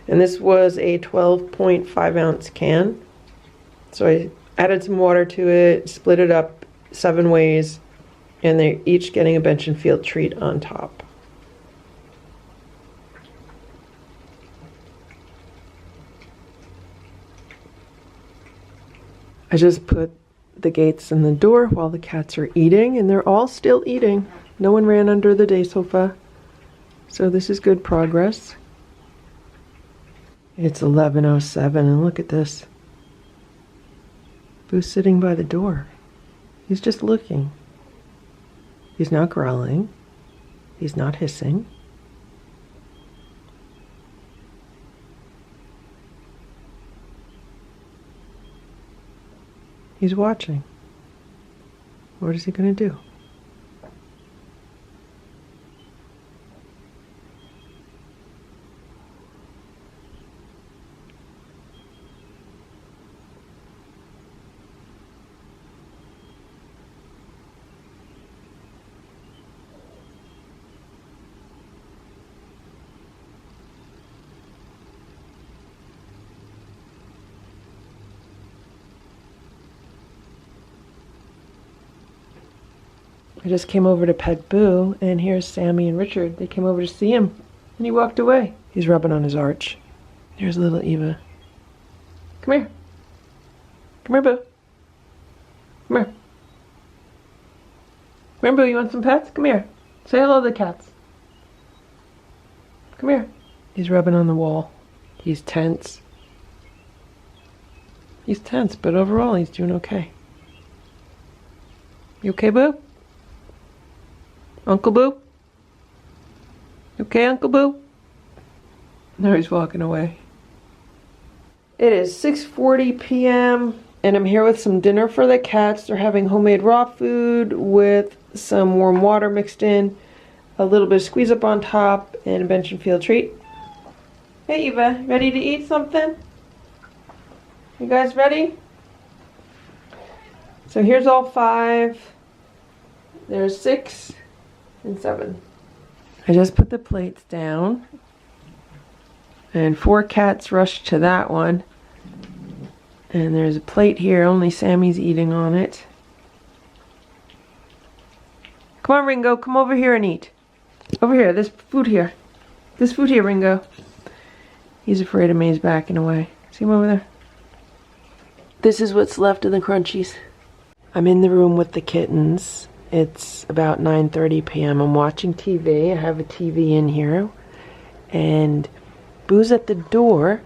S1: And this was a 12.5 ounce can. So I added some water to it, split it up 7 ways, and they're each getting a bench and field treat on top. I just put the gates and the door while the cats are eating, and they're all still eating. No one ran under the day sofa. So this is good progress. It's 11:07 and look at this. Boo's sitting by the door. He's just looking. He's not growling. He's not hissing. He's watching. What is he going to do? I just came over to pet Boo, and here's Sammy and Richard. They came over to see him, and he walked away. He's rubbing on his arch. Here's little Eva. Come here. Come here, Boo. Come here. Come here, Boo. You want some pets? Come here. Say hello to the cats. Come here. He's rubbing on the wall. He's tense. He's tense, but overall he's doing okay. You okay, Boo? Uncle Boo? Okay, Uncle Boo? Now he's walking away. It is 6:40 p.m. and I'm here with some dinner for the cats. They're having homemade raw food with some warm water mixed in, a little bit of squeeze up on top, and a bench and field treat. Hey Eva, ready to eat something? You guys ready? So here's all 5. There's 6 and 7. I just put the plates down and 4 cats rushed to that one, and there's a plate here, only Sammy's eating on it. Come on, Ringo, come over here and eat. Over here, this food here, Ringo. He's afraid of me, he's backing away. See him over there? This is what's left of the crunchies. I'm in the room with the kittens. It's about 9:30 p.m. I'm watching TV. I have a TV in here. And Boo's at the door.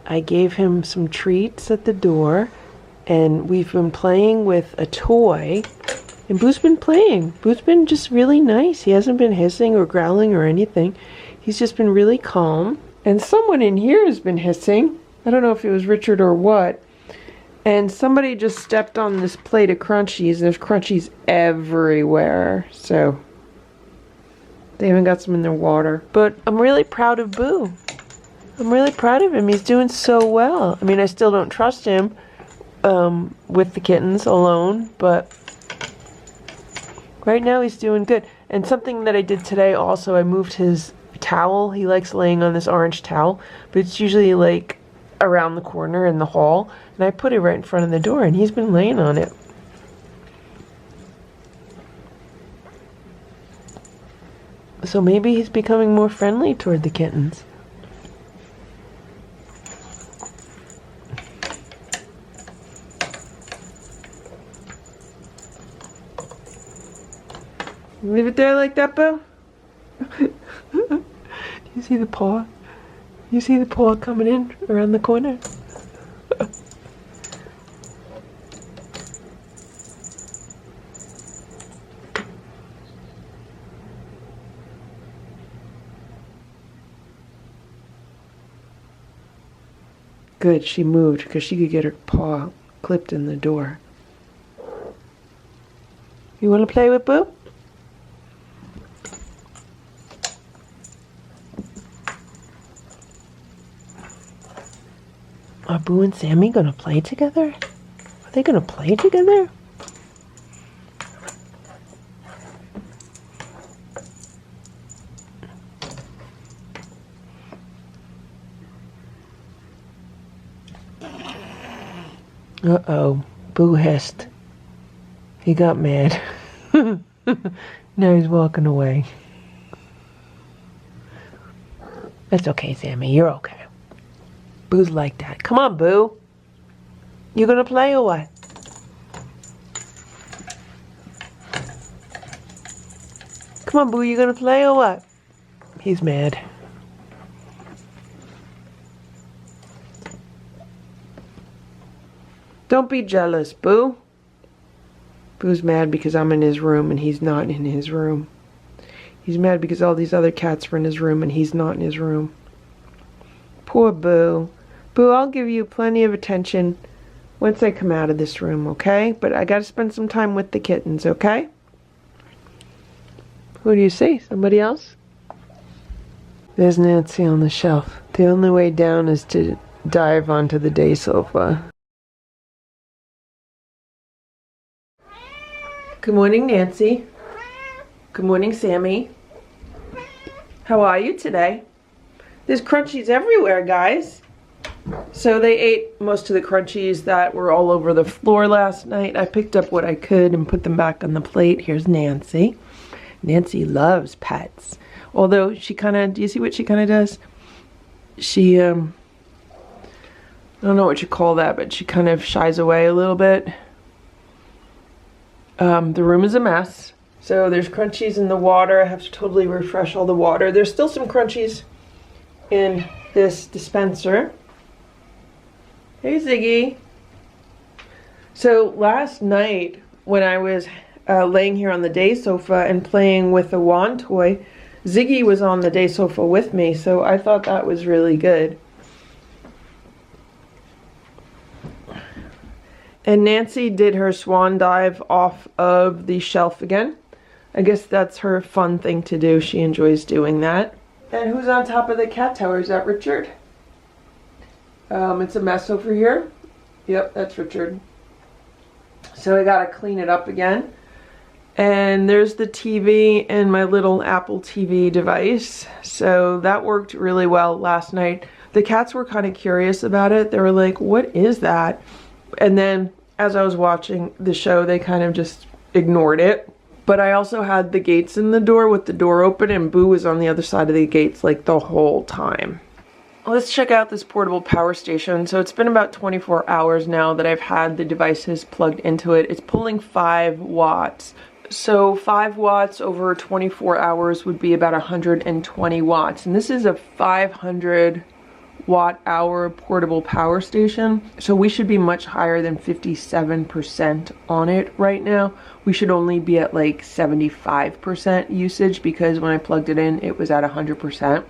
S1: I gave him some treats at the door. And we've been playing with a toy. And Boo's been playing. Boo's been just really nice. He hasn't been hissing or growling or anything. He's just been really calm. And someone in here has been hissing. I don't know if it was Richard or what. And somebody just stepped on this plate of crunchies. There's crunchies everywhere. So they even got some in their water. But I'm really proud of Boo. I'm really proud of him. He's doing so well. I mean, I still don't trust him with the kittens alone. But right now he's doing good. And something that I did today also, I moved his towel. He likes laying on this orange towel. But it's usually like around the corner in the hall, and I put it right in front of the door, and he's been laying on it. So maybe he's becoming more friendly toward the kittens. Leave it there like that, Boo? Do you see the paw? You see the paw coming in around the corner? Good, she moved because she could get her paw clipped in the door. You want to play with Boo? Are Boo and Sammy gonna play together? Are they gonna play together? Uh-oh, Boo hissed. He got mad. Now he's walking away. That's okay, Sammy, you're okay. Boo's like that. Come on, Boo. You gonna play or what? Come on, Boo, you gonna play or what? He's mad. Don't be jealous, Boo. Boo's mad because I'm in his room and he's not in his room. He's mad because all these other cats are in his room and he's not in his room. Poor Boo. Boo, I'll give you plenty of attention once I come out of this room, okay? But I gotta spend some time with the kittens, okay? Who do you see? Somebody else? There's Nancy on the shelf. The only way down is to dive onto the day sofa. Good morning, Nancy. Good morning, Sammy. How are you today? There's crunchies everywhere, guys. So they ate most of the crunchies that were all over the floor last night. I picked up what I could and put them back on the plate. Here's Nancy. Nancy loves pets. Although she kind of, do you see what she kind of does? She, I don't know what you call that, but she kind of shies away a little bit. The room is a mess. So there's crunchies in the water. I have to totally refresh all the water. There's still some crunchies in this dispenser. Hey, Ziggy. So last night when I was laying here on the day sofa and playing with the wand toy, Ziggy was on the day sofa with me, so I thought that was really good. And Nancy did her swan dive off of the shelf again. I guess that's her fun thing to do. She enjoys doing that. And who's on top of the cat tower? Is that Richard? It's a mess over here. Yep, that's Richard. So I gotta clean it up again. And there's the TV and my little Apple TV device. So that worked really well last night. The cats were kind of curious about it. They were like, what is that? And then as I was watching the show, they kind of just ignored it. But I also had the gates in the door with the door open, and Boo was on the other side of the gates like the whole time. Let's check out this portable power station. So it's been about 24 hours now that I've had the devices plugged into it. It's pulling 5 watts. So 5 watts over 24 hours would be about 120 watts. And this is a 500 watt hour portable power station. So we should be much higher than 57% on it right now. We should only be at like 75% usage because when I plugged it in, it was at 100%.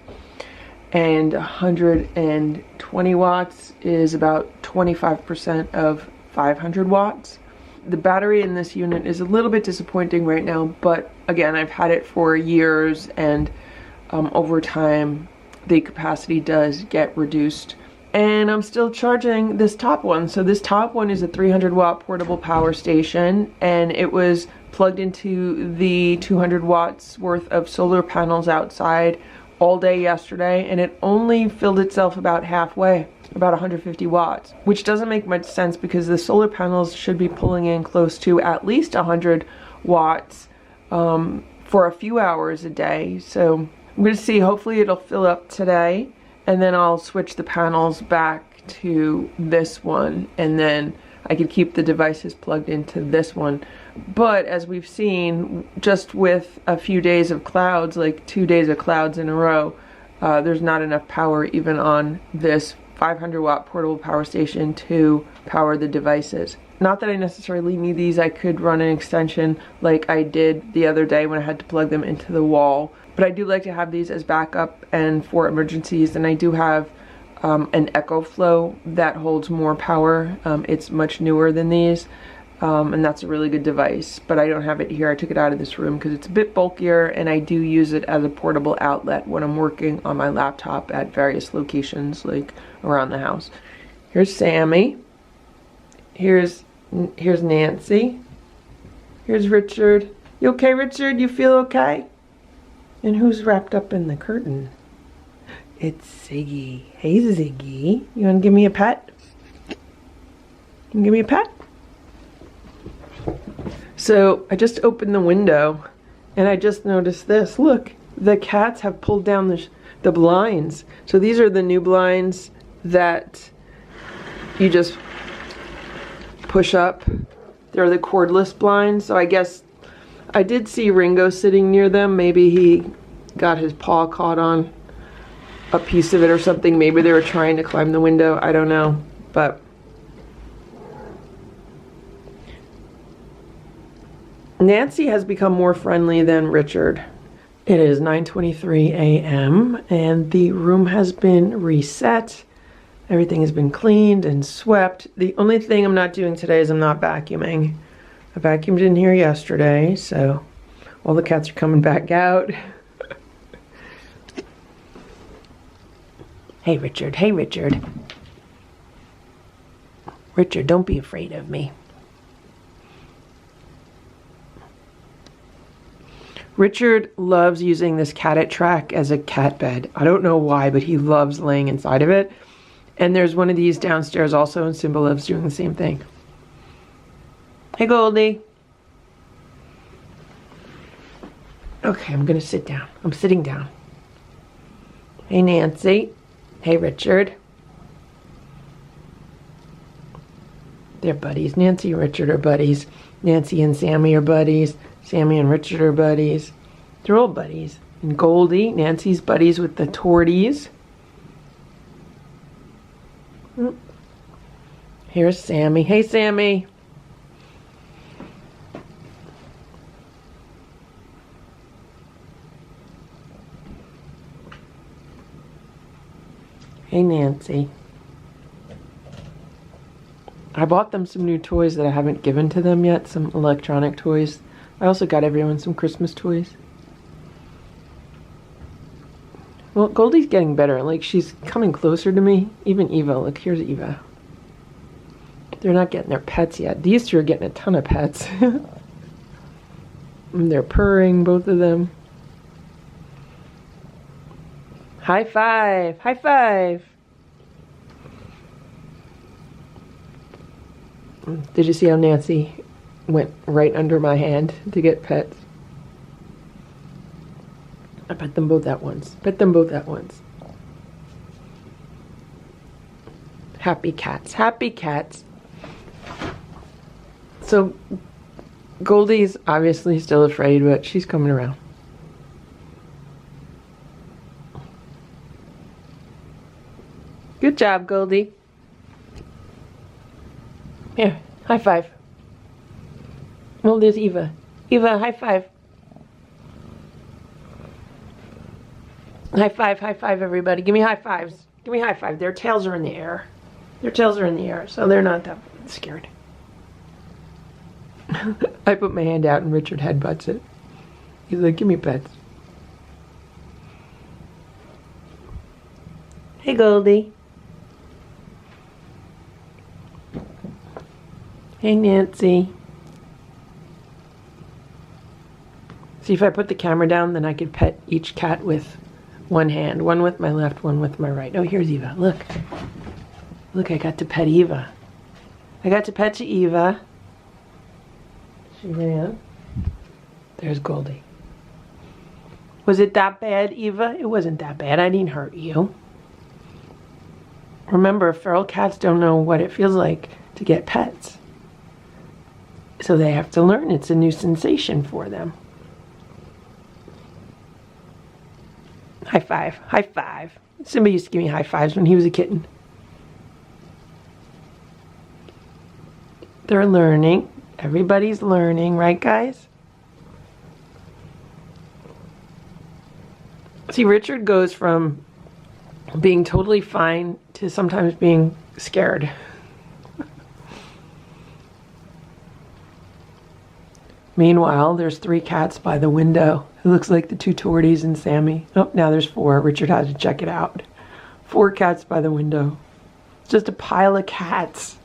S1: And 120 watts is about 25% of 500 watts. The battery in this unit is a little bit disappointing right now, but again, I've had it for years, and over time the capacity does get reduced. And I'm still charging this top one. So this top one is a 300 watt portable power station, and it was plugged into the 200 watts worth of solar panels outside all day yesterday, and it only filled itself about halfway, about 150 watts, which doesn't make much sense because the solar panels should be pulling in close to at least 100 watts for a few hours a day. So I'm going to see, hopefully it'll fill up today, and then I'll switch the panels back to this one, and then I could keep the devices plugged into this one. But as we've seen, just with a few days of clouds, like 2 days of clouds in a row, there's not enough power even on this 500 watt portable power station to power the devices. Not that I necessarily need these. I could run an extension like I did the other day when I had to plug them into the wall. But I do like to have these as backup and for emergencies, and I do have an EcoFlow that holds more power. It's much newer than these, and that's a really good device, but I don't have it here. I took it out of this room because it's a bit bulkier, and I do use it as a portable outlet when I'm working on my laptop at various locations, like around the house. Here's Sammy. Here's Nancy. Here's Richard. You okay, Richard? You feel okay? And who's wrapped up in the curtain? It's Ziggy. Hey, Ziggy. You want to give me a pet? You give me a pet? So I just opened the window and I just noticed this. Look, the cats have pulled down the blinds. So these are the new blinds that you just push up. They're the cordless blinds. So I guess I did see Ringo sitting near them. Maybe he got his paw caught on a piece of it or something. Maybe they were trying to climb the window. I don't know. But Nancy has become more friendly than Richard. It is 9:23 a.m. and the room has been reset. Everything has been cleaned and swept. The only thing I'm not doing today is I'm not vacuuming. I vacuumed in here yesterday, so all the cats are coming back out. Hey, Richard. Hey, Richard. Richard, don't be afraid of me. Richard loves using this cat track as a cat bed. I don't know why, but he loves laying inside of it. And there's one of these downstairs also, and Simba loves doing the same thing. Hey, Goldie. Okay, I'm gonna sit down. I'm sitting down. Hey, Nancy. Hey, Richard. They're buddies. Nancy and Richard are buddies. Nancy and Sammy are buddies. Sammy and Richard are buddies. They're all buddies. And Goldie, Nancy's buddies with the torties. Here's Sammy. Hey, Sammy. Hey, Nancy. I bought them some new toys that I haven't given to them yet, some electronic toys. I also got everyone some Christmas toys. Well, Goldie's getting better. Like, she's coming closer to me. Even Eva. Look, here's Eva. They're not getting their pets yet. These two are getting a ton of pets. And they're purring, both of them. High five! High five! Did you see how Nancy went right under my hand to get pets? I pet them both at once. Pet them both at once. Happy cats. Happy cats. So, Goldie's obviously still afraid, but she's coming around. Good job, Goldie. Here, high five. Oh, there's Eva. Eva, high five. High five, everybody. Give me high fives. Give me high five. Their tails are in the air. Their tails are in the air, so they're not that scared. I put my hand out and Richard headbutts it. He's like, give me pets. Hey, Goldie. Hey, Nancy. See, if I put the camera down, then I could pet each cat with one hand. One with my left, one with my right. Oh, here's Eva. Look. Look, I got to pet Eva. I got to pet you, Eva. She ran. There's Goldie. Was it that bad, Eva? It wasn't that bad. I didn't hurt you. Remember, feral cats don't know what it feels like to get pets. So they have to learn. It's a new sensation for them. High five. High five. Simba used to give me high fives when he was a kitten. They're learning. Everybody's learning, right, guys? See, Richard goes from being totally fine to sometimes being scared. Meanwhile, there's 3 cats by the window. It looks like the 2 torties and Sammy. Oh, now there's 4. Richard had to check it out. 4 cats by the window. It's just a pile of cats.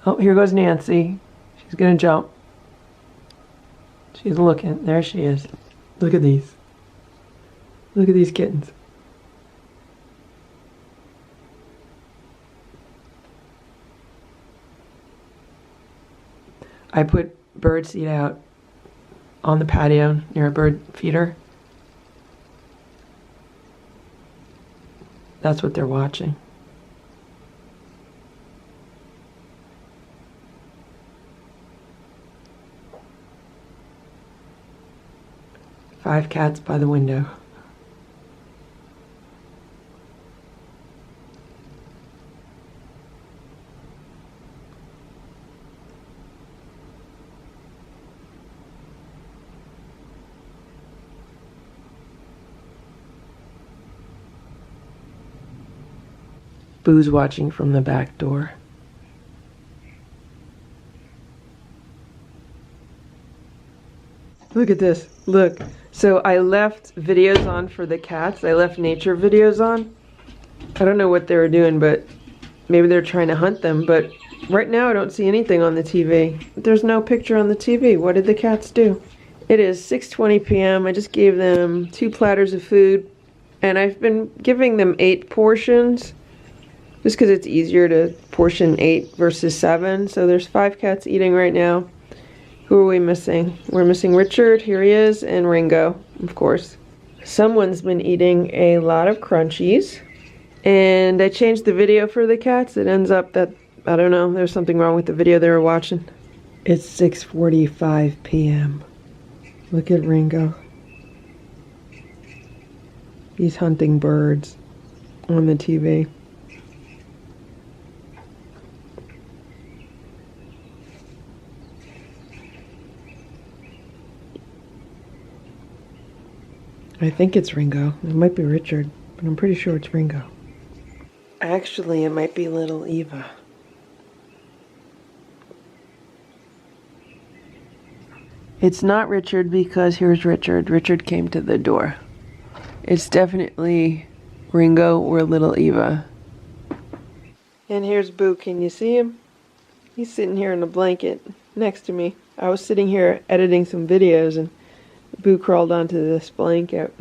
S1: Oh, here goes Nancy. She's gonna jump. She's looking. There she is. Look at these. Look at these kittens. I put bird seed out on the patio near a bird feeder. That's what they're watching. 5 cats by the window. Boo's watching from the back door. Look at this. Look. So I left videos on for the cats. I left nature videos on. I don't know what they were doing, but maybe they're trying to hunt them. But right now I don't see anything on the TV. There's no picture on the TV. What did the cats do? It is 6:20 p.m. I just gave them 2 platters of food. And I've been giving them 8 portions. Just because it's easier to portion 8 versus 7. So there's 5 cats eating right now. Who are we missing? We're missing Richard, here he is, and Ringo, of course. Someone's been eating a lot of crunchies. And I changed the video for the cats. It ends up that, I don't know, there's something wrong with the video they were watching. It's 6:45 p.m. Look at Ringo. He's hunting birds on the TV. I think it's Ringo. It might be Richard, but I'm pretty sure it's Ringo. Actually, it might be little Eva. It's not Richard because here's Richard. Richard came to the door. It's definitely Ringo or little Eva. And here's Boo. Can you see him? He's sitting here in a blanket next to me. I was sitting here editing some videos and Boo crawled onto this blanket.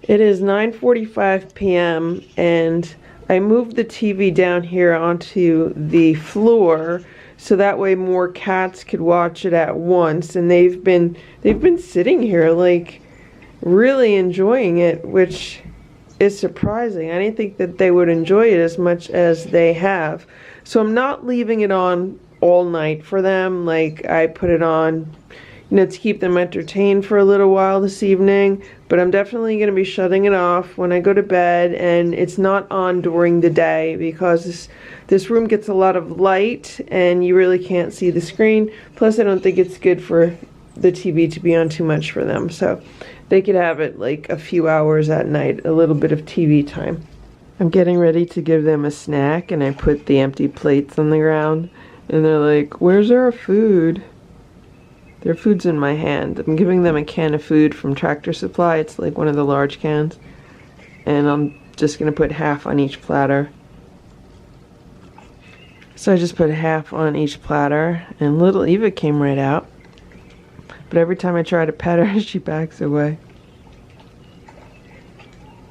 S1: It is 9:45 p.m. and I moved the TV down here onto the floor so that way more cats could watch it at once, and they've been sitting here like really enjoying it, which is surprising. I didn't think that they would enjoy it as much as they have. So I'm not leaving it on all night for them. Like, I put it on, you know, to keep them entertained for a little while this evening, but I'm definitely going to be shutting it off when I go to bed, and it's not on during the day because this room gets a lot of light and you really can't see the screen. Plus, I don't think it's good for the TV to be on too much for them, so they could have it like a few hours at night, a little bit of TV time. I'm getting ready to give them a snack, and I put the empty plates on the ground, and they're like, "Where's our food?" Their food's in my hand. I'm giving them a can of food from Tractor Supply. It's like one of the large cans. And I'm just going to put half on each platter. So I just put half on each platter. And little Eva came right out. But every time I try to pet her, she backs away.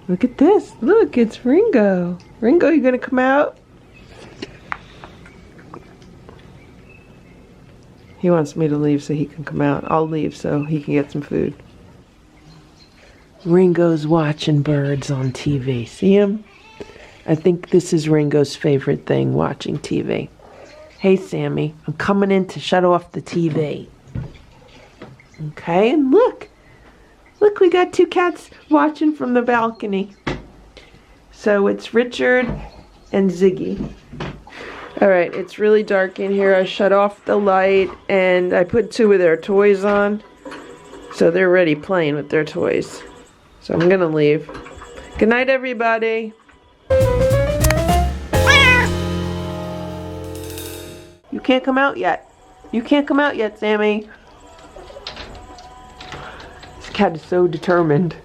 S1: Look at this. Look, it's Ringo. Ringo, you going to come out? He wants me to leave so he can come out. I'll leave so he can get some food. Ringo's watching birds on TV. See him? I think this is Ringo's favorite thing, watching TV. Hey, Sammy, I'm coming in to shut off the TV. Okay, and look. Look, we got 2 cats watching from the balcony. So it's Richard and Ziggy. Alright, it's really dark in here. I shut off the light and I put 2 of their toys on. So they're already playing with their toys. So I'm gonna leave. Good night, everybody. You can't come out yet. You can't come out yet, Sammy. This cat is so determined.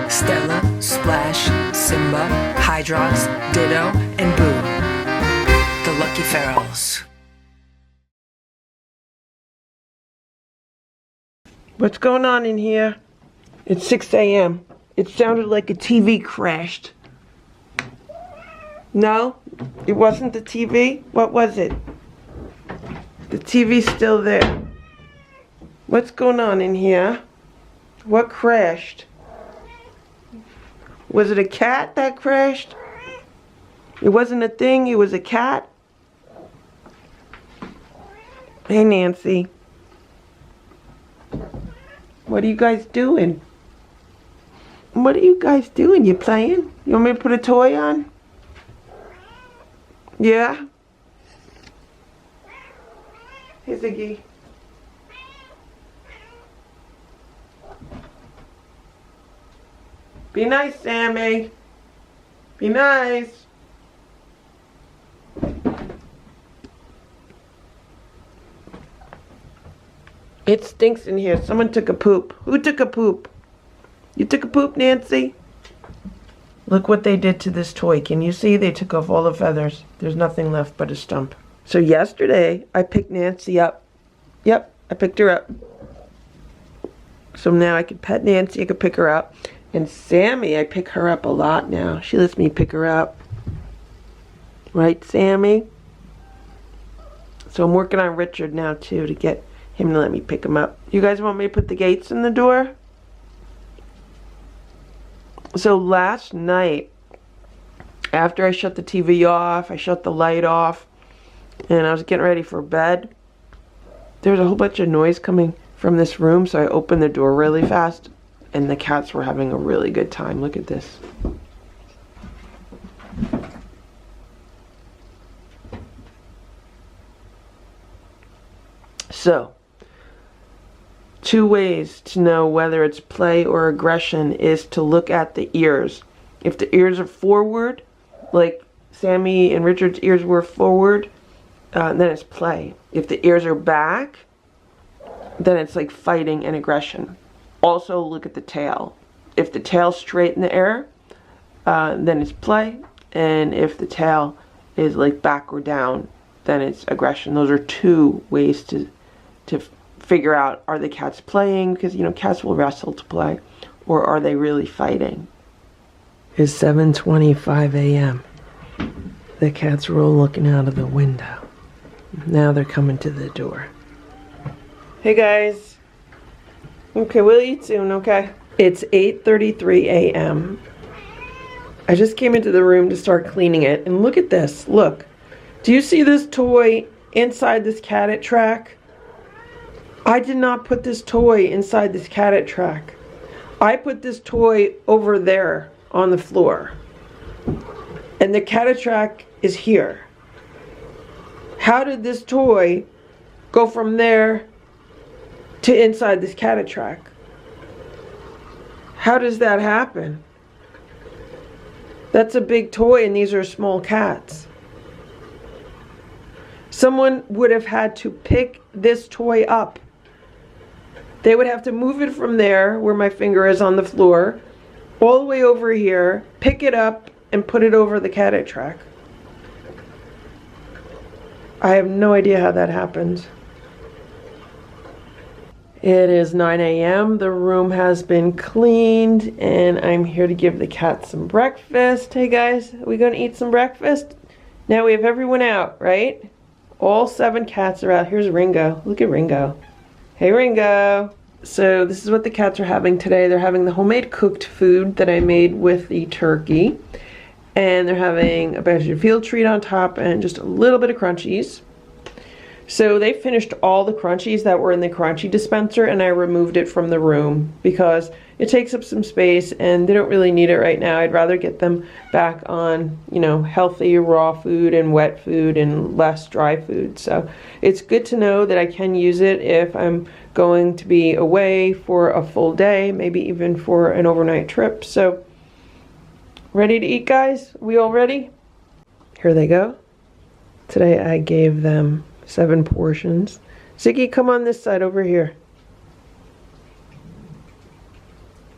S2: Stella, Splash, Simba, Hydrox, Ditto, and Boo. The Lucky Ferals.
S1: What's going on in here? It's 6 a.m. It sounded like a TV crashed. No? It wasn't the TV? What was it? The TV's still there. What's going on in here? What crashed? Was it a cat that crashed? It wasn't a thing, it was a cat? Hey, Nancy. What are you guys doing? What are you guys doing? You playing? You want me to put a toy on? Yeah? Hey, Ziggy. Be nice, Sammy. Be nice. It stinks in here. Someone took a poop. Who took a poop? You took a poop, Nancy? Look what they did to this toy. Can you see? They took off all the feathers. There's nothing left but a stump. So yesterday, I picked Nancy up. Yep, I picked her up. So now I could pet Nancy. I could pick her up. And Sammy, I pick her up a lot now. She lets me pick her up. Right, Sammy? So I'm working on Richard now, too, to get him to let me pick him up. You guys want me to put the gates in the door? So last night, after I shut the TV off, I shut the light off, and I was getting ready for bed, there was a whole bunch of noise coming from this room, so I opened the door really fast, and the cats were having a really good time. Look at this. So, 2 ways to know whether it's play or aggression is to look at the ears. If the ears are forward, like Sammy and Richard's ears were forward, then it's play. If the ears are back, then it's like fighting and aggression. Also look at the tail. If the tail's straight in the air, then it's play. And if the tail is like back or down, then it's aggression. Those are 2 ways to figure out, are the cats playing? Because, you know, cats will wrestle to play. Or are they really fighting? It's 7:25 a.m. The cats are all looking out of the window. Now they're coming to the door. Hey guys. Okay, we'll eat soon, okay? It's 8:33 a.m. I just came into the room to start cleaning it, and look at this. Look. Do you see this toy inside this cat track? I did not put this toy inside this cat track. I put this toy over there on the floor. And the cat track is here. How did this toy go from there to inside this cat track? How does that happen? That's a big toy and these are small cats. Someone would have had to pick this toy up. They would have to move it from there, where my finger is on the floor, all the way over here, pick it up, and put it over the cat track. I have no idea how that happened. It is 9 a.m. The room has been cleaned, and I'm here to give the cats some breakfast. Hey guys, are we going to eat some breakfast? Now we have everyone out, right? All 7 cats are out. Here's Ringo. Look at Ringo. Hey Ringo. So this is what the cats are having today. They're having the homemade cooked food that I made with the turkey. And they're having a bunch of field treat on top and just a little bit of crunchies. So they finished all the crunchies that were in the crunchy dispenser, and I removed it from the room because it takes up some space and they don't really need it right now. I'd rather get them back on, you know, healthy raw food and wet food and less dry food. So it's good to know that I can use it if I'm going to be away for a full day, maybe even for an overnight trip. So ready to eat, guys? We all ready? Here they go. Today I gave them 7 portions. Ziggy, come on this side over here.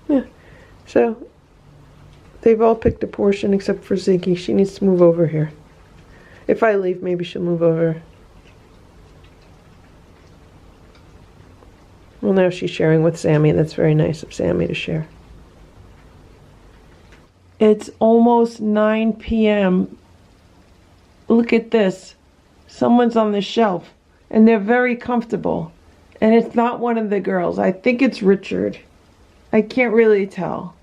S1: Yeah, so they've all picked a portion except for Ziggy. She needs to move over here. If I leave, maybe she'll move over. Well, now she's sharing with Sammy. That's very nice of Sammy to share. It's almost 9 p.m. Look at this. Someone's on the shelf, and they're very comfortable. And it's not one of the girls. I think it's Richard. I can't really tell.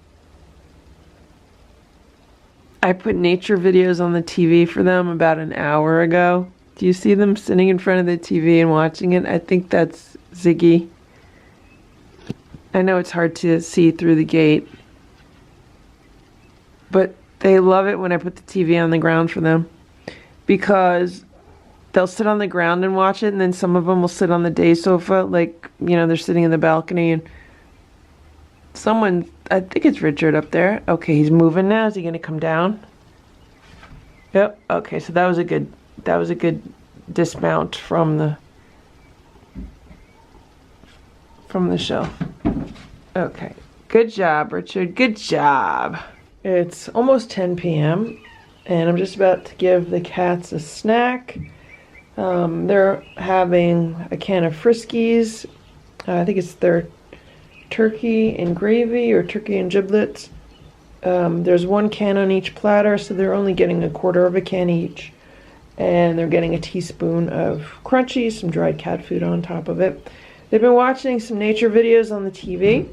S1: I put nature videos on the TV for them about an hour ago. Do you see them sitting in front of the TV and watching it? I think that's Ziggy. I know it's hard to see through the gate, but they love it when I put the TV on the ground for them, because they'll sit on the ground and watch it, and then some of them will sit on the day sofa, like, you know, they're sitting in the balcony, and someone, I think it's Richard up there. Okay, he's moving now. Is he going to come down? Yep. Okay, so that was a good dismount from the shelf. Okay. Good job, Richard. Good job. It's almost 10 p.m. and I'm just about to give the cats a snack. They're having a can of Friskies. I think it's their turkey and gravy or turkey and giblets. There's one can on each platter, so they're only getting a quarter of a can each. And they're getting a teaspoon of Crunchies, some dried cat food on top of it. They've been watching some nature videos on the TV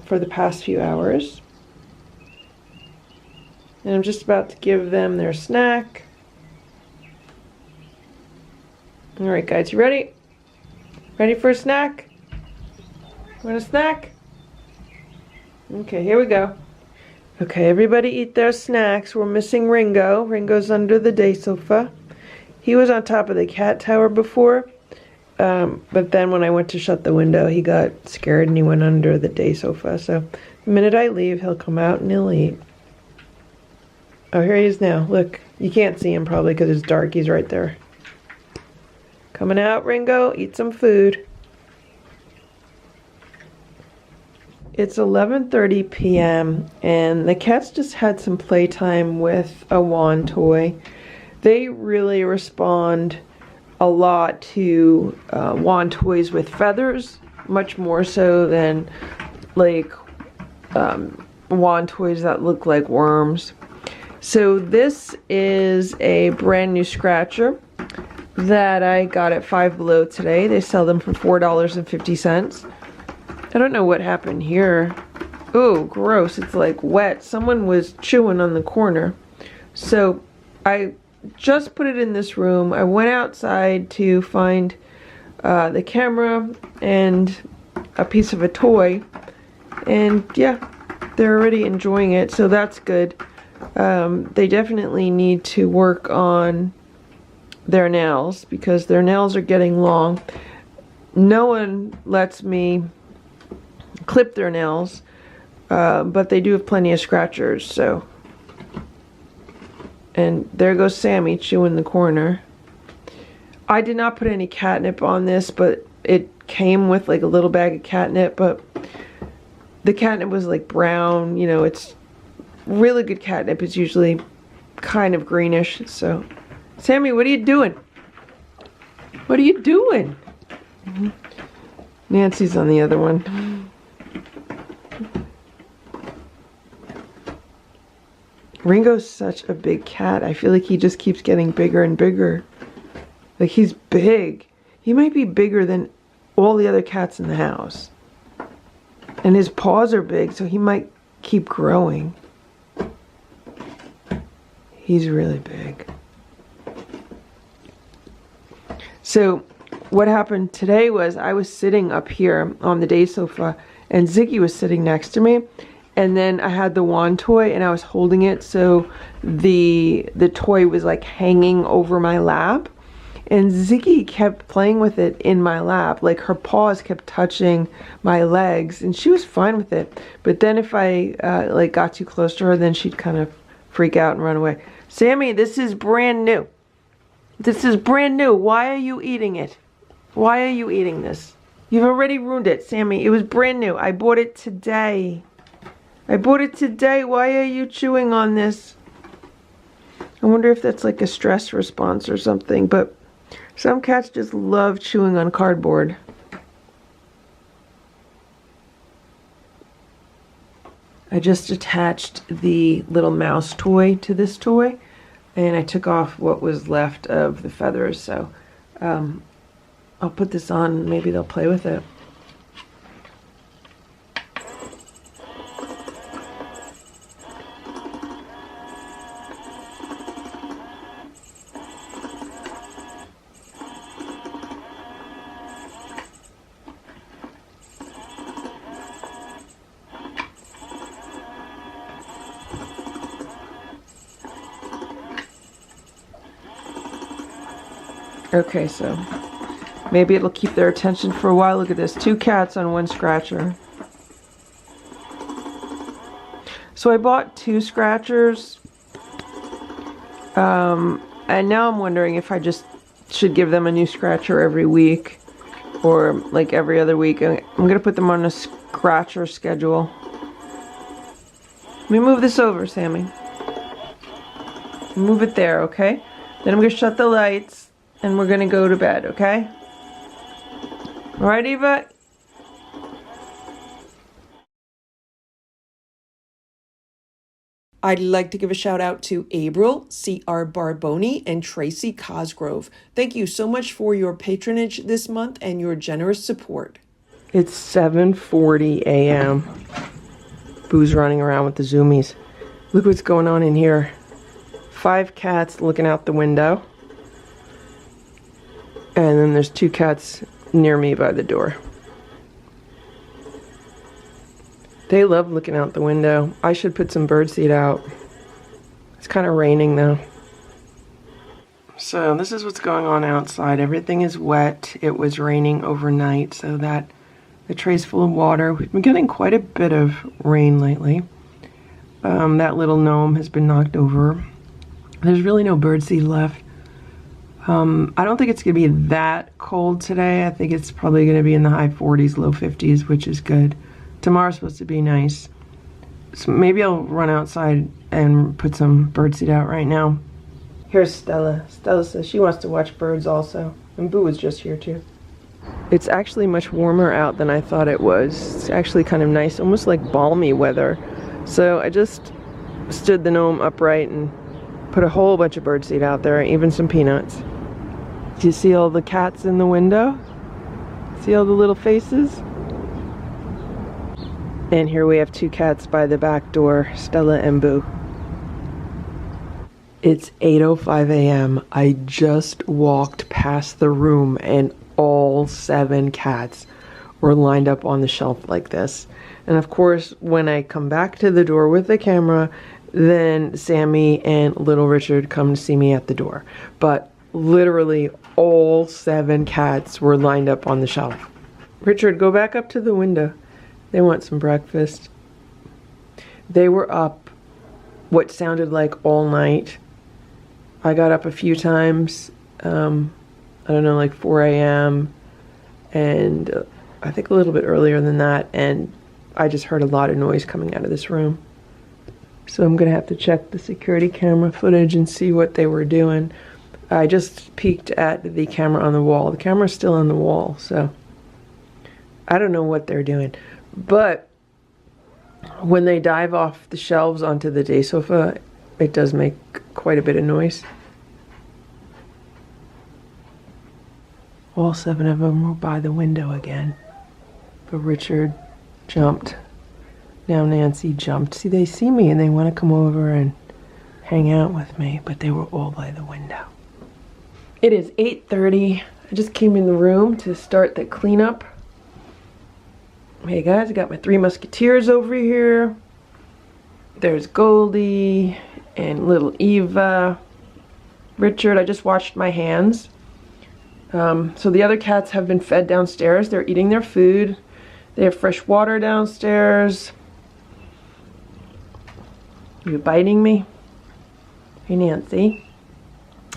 S1: for the past few hours. And I'm just about to give them their snack. Alright guys, you ready? Ready for a snack? Want a snack? Okay, here we go. Okay, everybody eat their snacks. We're missing Ringo. Ringo's under the day sofa. He was on top of the cat tower before, but then when I went to shut the window, he got scared and he went under the day sofa. So the minute I leave, he'll come out and he'll eat. Oh, here he is now. Look, you can't see him probably because it's dark. He's right there. Coming out, Ringo. Eat some food. It's 11:30 p.m. and the cats just had some playtime with a wand toy. They really respond a lot to wand toys with feathers, much more so than like wand toys that look like worms. So this is a brand new scratcher that I got at Five Below today. They sell them for $4.50. I don't know what happened here. Oh, gross. It's like wet. Someone was chewing on the corner. So I just put it in this room. I went outside to find the camera and a piece of a toy. And yeah, they're already enjoying it. So that's good. They definitely need to work on their nails because their nails are getting long. No one lets me clip their nails, but they do have plenty of scratchers, so. And there goes Sammy chewing the corner. I did not put any catnip on this, but it came with like a little bag of catnip, but the catnip was like brown, you know, it's really good catnip. It's usually kind of greenish, so. Sammy, what are you doing? What are you doing? Nancy's on the other one. Ringo's such a big cat. I feel like he just keeps getting bigger and bigger. Like he's big. He might be bigger than all the other cats in the house. And his paws are big, so he might keep growing. He's really big. So what happened today was I was sitting up here on the day sofa and Ziggy was sitting next to me. And then I had the wand toy and I was holding it so the toy was like hanging over my lap. And Ziggy kept playing with it in my lap. Like her paws kept touching my legs and she was fine with it. But then if I like got too close to her, then she'd kind of freak out and run away. Sammy, this is brand new. This is brand new. Why are you eating it? Why are you eating this? You've already ruined it, Sammy. It was brand new. I bought it today. I bought it today. Why are you chewing on this? I wonder if that's like a stress response or something, but some cats just love chewing on cardboard. I just attached the little mouse toy to this toy, and I took off what was left of the feathers, so I'll put this on. Maybe they'll play with it. Okay, so maybe it'll keep their attention for a while. Look at this, 2 cats on 1 scratcher. So I bought 2 scratchers, and now I'm wondering if I just should give them a new scratcher every week, or like every other week. I'm gonna put them on a scratcher schedule. Let me move this over, Sammy. Move it there, okay? Then I'm gonna shut the lights, and we're gonna go to bed, okay? All right, Eva?
S3: I'd like to give a shout out to Abril, C.R. Barboni, and Tracy Cosgrove. Thank you so much for your patronage this month and your generous support.
S1: It's 7:40 a.m. Boo's running around with the zoomies. Look what's going on in here. 5 cats looking out the window. And then there's 2 cats near me by the door. They love looking out the window. I should put some birdseed out. It's kind of raining though. So this is what's going on outside. Everything is wet. It was raining overnight, so that the tray's full of water. We've been getting quite a bit of rain lately. That little gnome has been knocked over. There's really no birdseed left. I don't think it's going to be that cold today. I think it's probably going to be in the high 40s, low 50s, which is good. Tomorrow's supposed to be nice. So maybe I'll run outside and put some birdseed out right now. Here's Stella. Stella says she wants to watch birds also. And Boo was just here too. It's actually much warmer out than I thought it was. It's actually kind of nice, almost like balmy weather. So I just stood the gnome upright and put a whole bunch of birdseed out there, even some peanuts. Do you see all the cats in the window? See all the little faces? And here we have 2 cats by the back door, Stella and Boo. It's 8:05 a.m. I just walked past the room and all 7 cats were lined up on the shelf like this. And of course, when I come back to the door with the camera, then Sammy and little Richard come to see me at the door. But literally all 7 cats were lined up on the shelf. Richard, go back up to the window. They want some breakfast. They were up what sounded like all night. I got up a few times, I don't know, like 4 a.m. and I think a little bit earlier than that, and I just heard a lot of noise coming out of this room. So I'm gonna have to check the security camera footage and see what they were doing. I just peeked at the camera on the wall. The camera's still on the wall, so I don't know what they're doing. But when they dive off the shelves onto the day sofa, it does make quite a bit of noise. All 7 of them were by the window again. But Richard jumped. Now Nancy jumped. See, they see me and they want to come over and hang out with me, but they were all by the window. It is 8:30. I just came in the room to start the cleanup. Hey guys, I got my 3 musketeers over here. There's Goldie and little Eva. Richard, I just washed my hands. So the other cats have been fed downstairs. They're eating their food. They have fresh water downstairs. Are you biting me? Hey Nancy.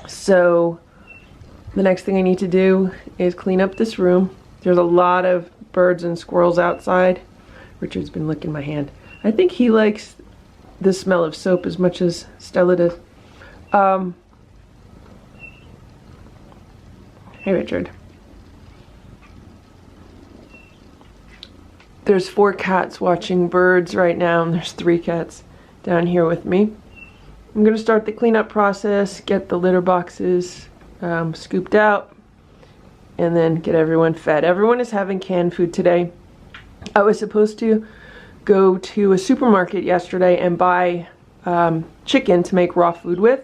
S1: So the next thing I need to do is clean up this room. There's a lot of birds and squirrels outside. Richard's been licking my hand. I think he likes the smell of soap as much as Stella does. Hey Richard. There's 4 cats watching birds right now, and there's 3 cats down here with me. I'm gonna start the cleanup process, get the litter boxes scooped out, and then get everyone fed. Everyone is having canned food today. I was supposed to go to a supermarket yesterday and buy chicken to make raw food with,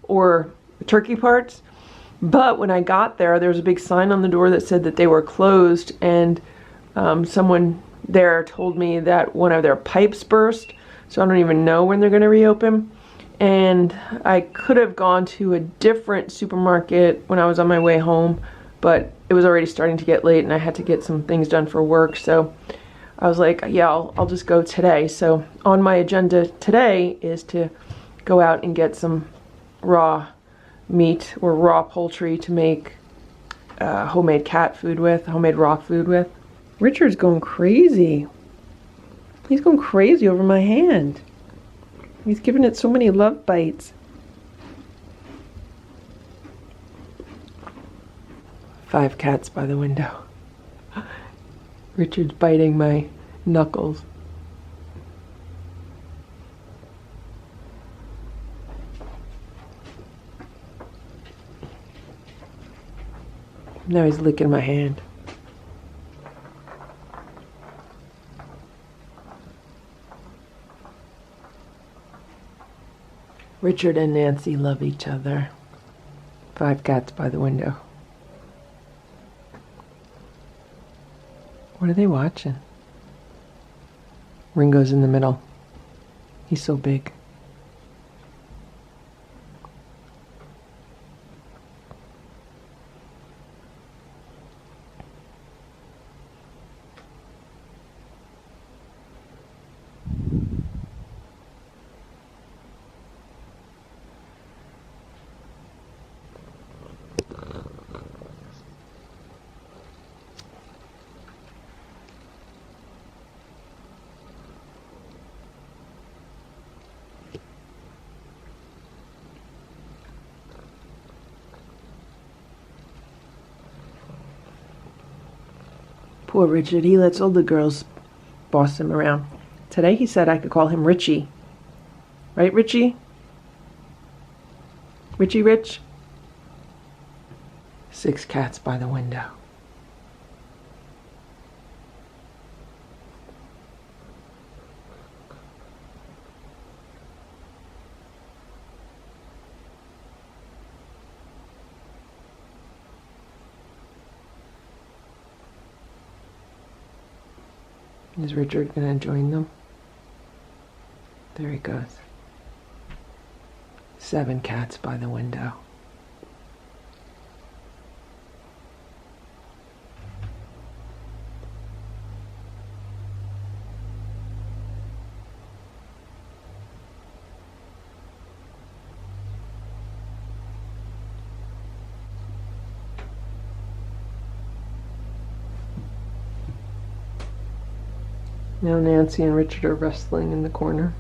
S1: or turkey parts. But when I got there, there was a big sign on the door that said that they were closed, and someone there told me that one of their pipes burst, so I don't even know when they're going to reopen. and I could have gone to a different supermarket when I was on my way home, but it was already starting to get late and I had to get some things done for work, so I was like, yeah, I'll just go today. So on my agenda today is to go out and get some raw meat or raw poultry to make homemade cat food with, homemade raw food with. Richard's going crazy. He's going crazy over my hand. He's giving it so many love bites. 5 cats by the window. Richard's biting my knuckles. Now he's licking my hand. Richard and Nancy love each other. 5 cats by the window. What are they watching? Ringo's in the middle. He's so big. Poor Richard, he lets all the girls boss him around. Today he said I could call him Richie. Right, Richie? Richie Rich? 6 cats by the window. Is Richard going to join them? There he goes. 7 cats by the window. Now Nancy and Richard are wrestling in the corner.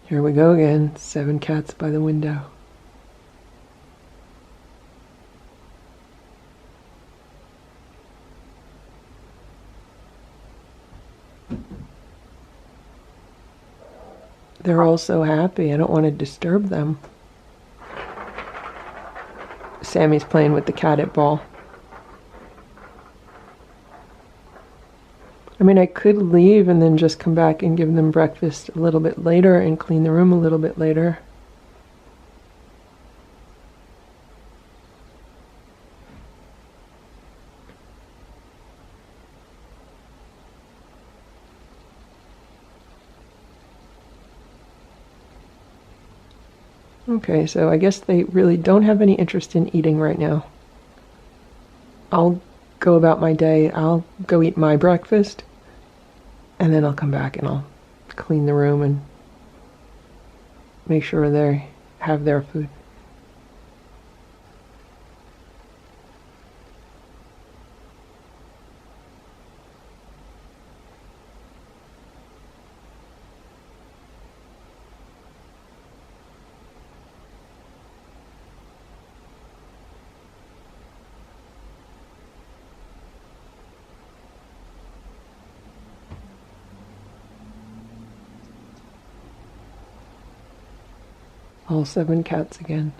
S1: Here we go again. 7 cats by the window. They're all so happy. I don't want to disturb them. Sammy's playing with the cat at ball. I mean, I could leave and then just come back and give them breakfast a little bit later and clean the room a little bit later. Okay, so I guess they really don't have any interest in eating right now. I'll go about my day. I'll go eat my breakfast. And then I'll come back and I'll clean the room and make sure they have their food. All 7 cats again.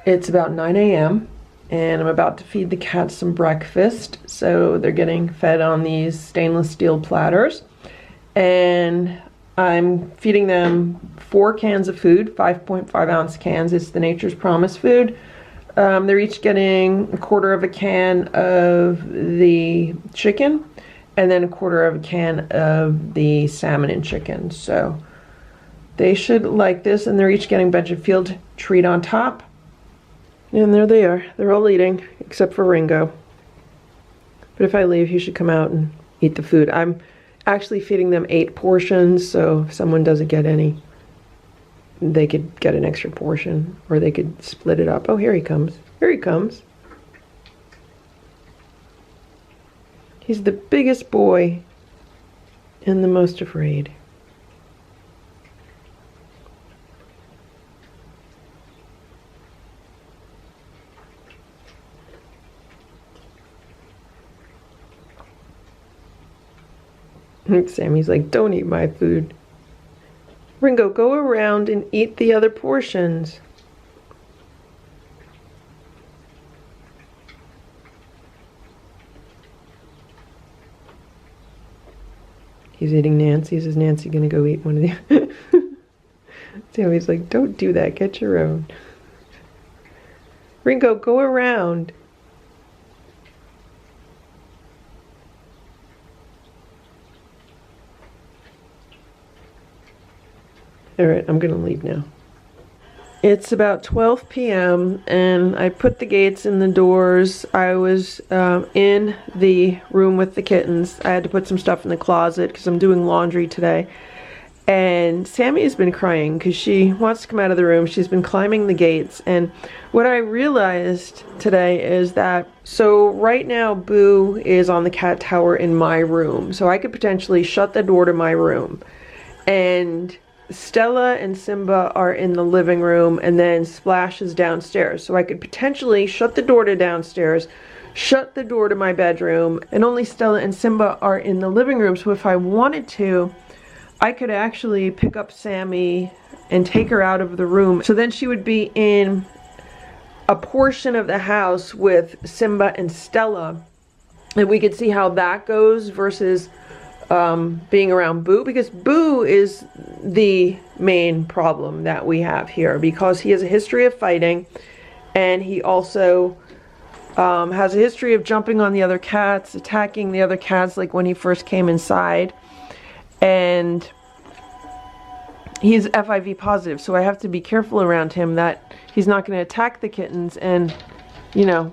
S1: It's about 9 a.m. and I'm about to feed the cats some breakfast. So they're getting fed on these stainless steel platters. And I'm feeding them 4 cans of food, 5.5 ounce cans. It's the Nature's Promise food. They're each getting a quarter of a can of the chicken and then a quarter of a can of the salmon and chicken. So they should like this, and they're each getting bench and field treat on top. And there they are. They're all eating, except for Ringo. But if I leave, he should come out and eat the food. I'm actually feeding them 8 portions, so if someone doesn't get any, they could get an extra portion, or they could split it up. Oh, here he comes. Here he comes. He's the biggest boy and the most afraid. Sammy's like, don't eat my food. Ringo, go around and eat the other portions. He's eating Nancy's. Is Nancy gonna go eat one of the... Sammy's like, don't do that, get your own. Ringo, go around. Alright, I'm gonna leave now. It's about 12 p.m. and I put the gates in the doors. I was in the room with the kittens. I had to put some stuff in the closet because I'm doing laundry today. And Sammy has been crying because she wants to come out of the room. She's been climbing the gates. And what I realized today is that, so right now Boo is on the cat tower in my room. So I could potentially shut the door to my room. And Stella and Simba are in the living room, and then Splash is downstairs. So I could potentially shut the door to downstairs, shut the door to my bedroom, and only Stella and Simba are in the living room. So if I wanted to, I could actually pick up Sammy and take her out of the room. So then she would be in a portion of the house with Simba and Stella, and we could see how that goes versus being around Boo, because Boo is the main problem that we have here, because he has a history of fighting, and he also has a history of jumping on the other cats, attacking the other cats, like when he first came inside, and he's FIV positive, so I have to be careful around him that he's not going to attack the kittens and, you know,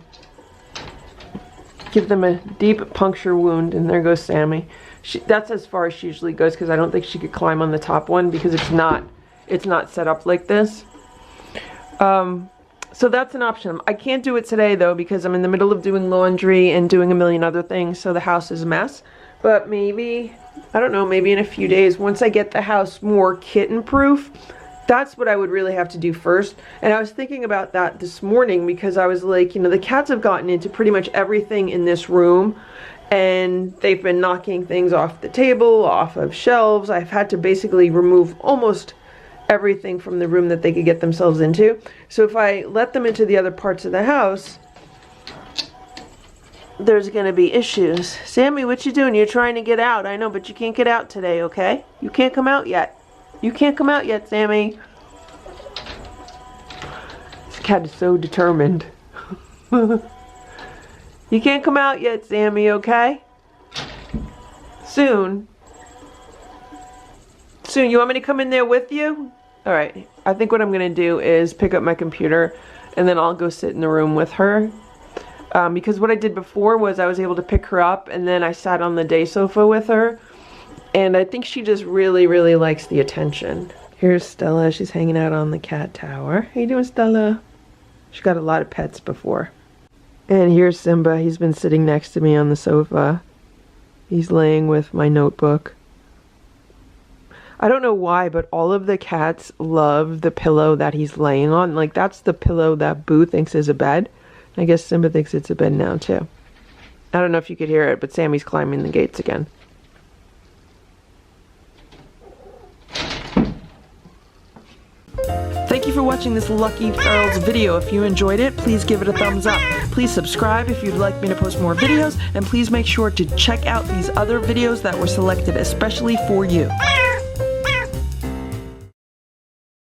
S1: give them a deep puncture wound. And there goes Sammy. That's as far as she usually goes, because I don't think she could climb on the top one because it's not set up like this. So that's an option. I can't do it today though because I'm in the middle of doing laundry and doing a million other things, so the house is a mess. But maybe, I don't know, maybe in a few days, once I get the house more kitten proof, that's what I would really have to do first. And I was thinking about that this morning because I was like, you know, the cats have gotten into pretty much everything in this room. And they've been knocking things off the table, off of shelves. I've had to basically remove almost everything from the room that they could get themselves into. So if I let them into the other parts of the house, there's going to be issues. Sammy, what you doing? You're trying to get out. I know, but you can't get out today, okay? You can't come out yet. You can't come out yet, Sammy. This cat is so determined. You can't come out yet, Sammy, okay? Soon. Soon. You want me to come in there with you? Alright. I think what I'm going to do is pick up my computer and then I'll go sit in the room with her. Because what I did before was I was able to pick her up and then I sat on the day sofa with her. And I think she just really, really likes the attention. Here's Stella. She's hanging out on the cat tower. How you doing, Stella? She got a lot of pets before. And here's Simba. He's been sitting next to me on the sofa. He's laying with my notebook. I don't know why, but all of the cats love the pillow that he's laying on. Like, that's the pillow that Boo thinks is a bed. I guess Simba thinks it's a bed now, too. I don't know if you could hear it, but Sammy's climbing the gates again.
S3: Thank Thank you for watching this Lucky Ferals video. If you enjoyed it, please give it a thumbs up. Please subscribe if you'd like me to post more videos, and please make sure to check out these other videos that were selected especially for you.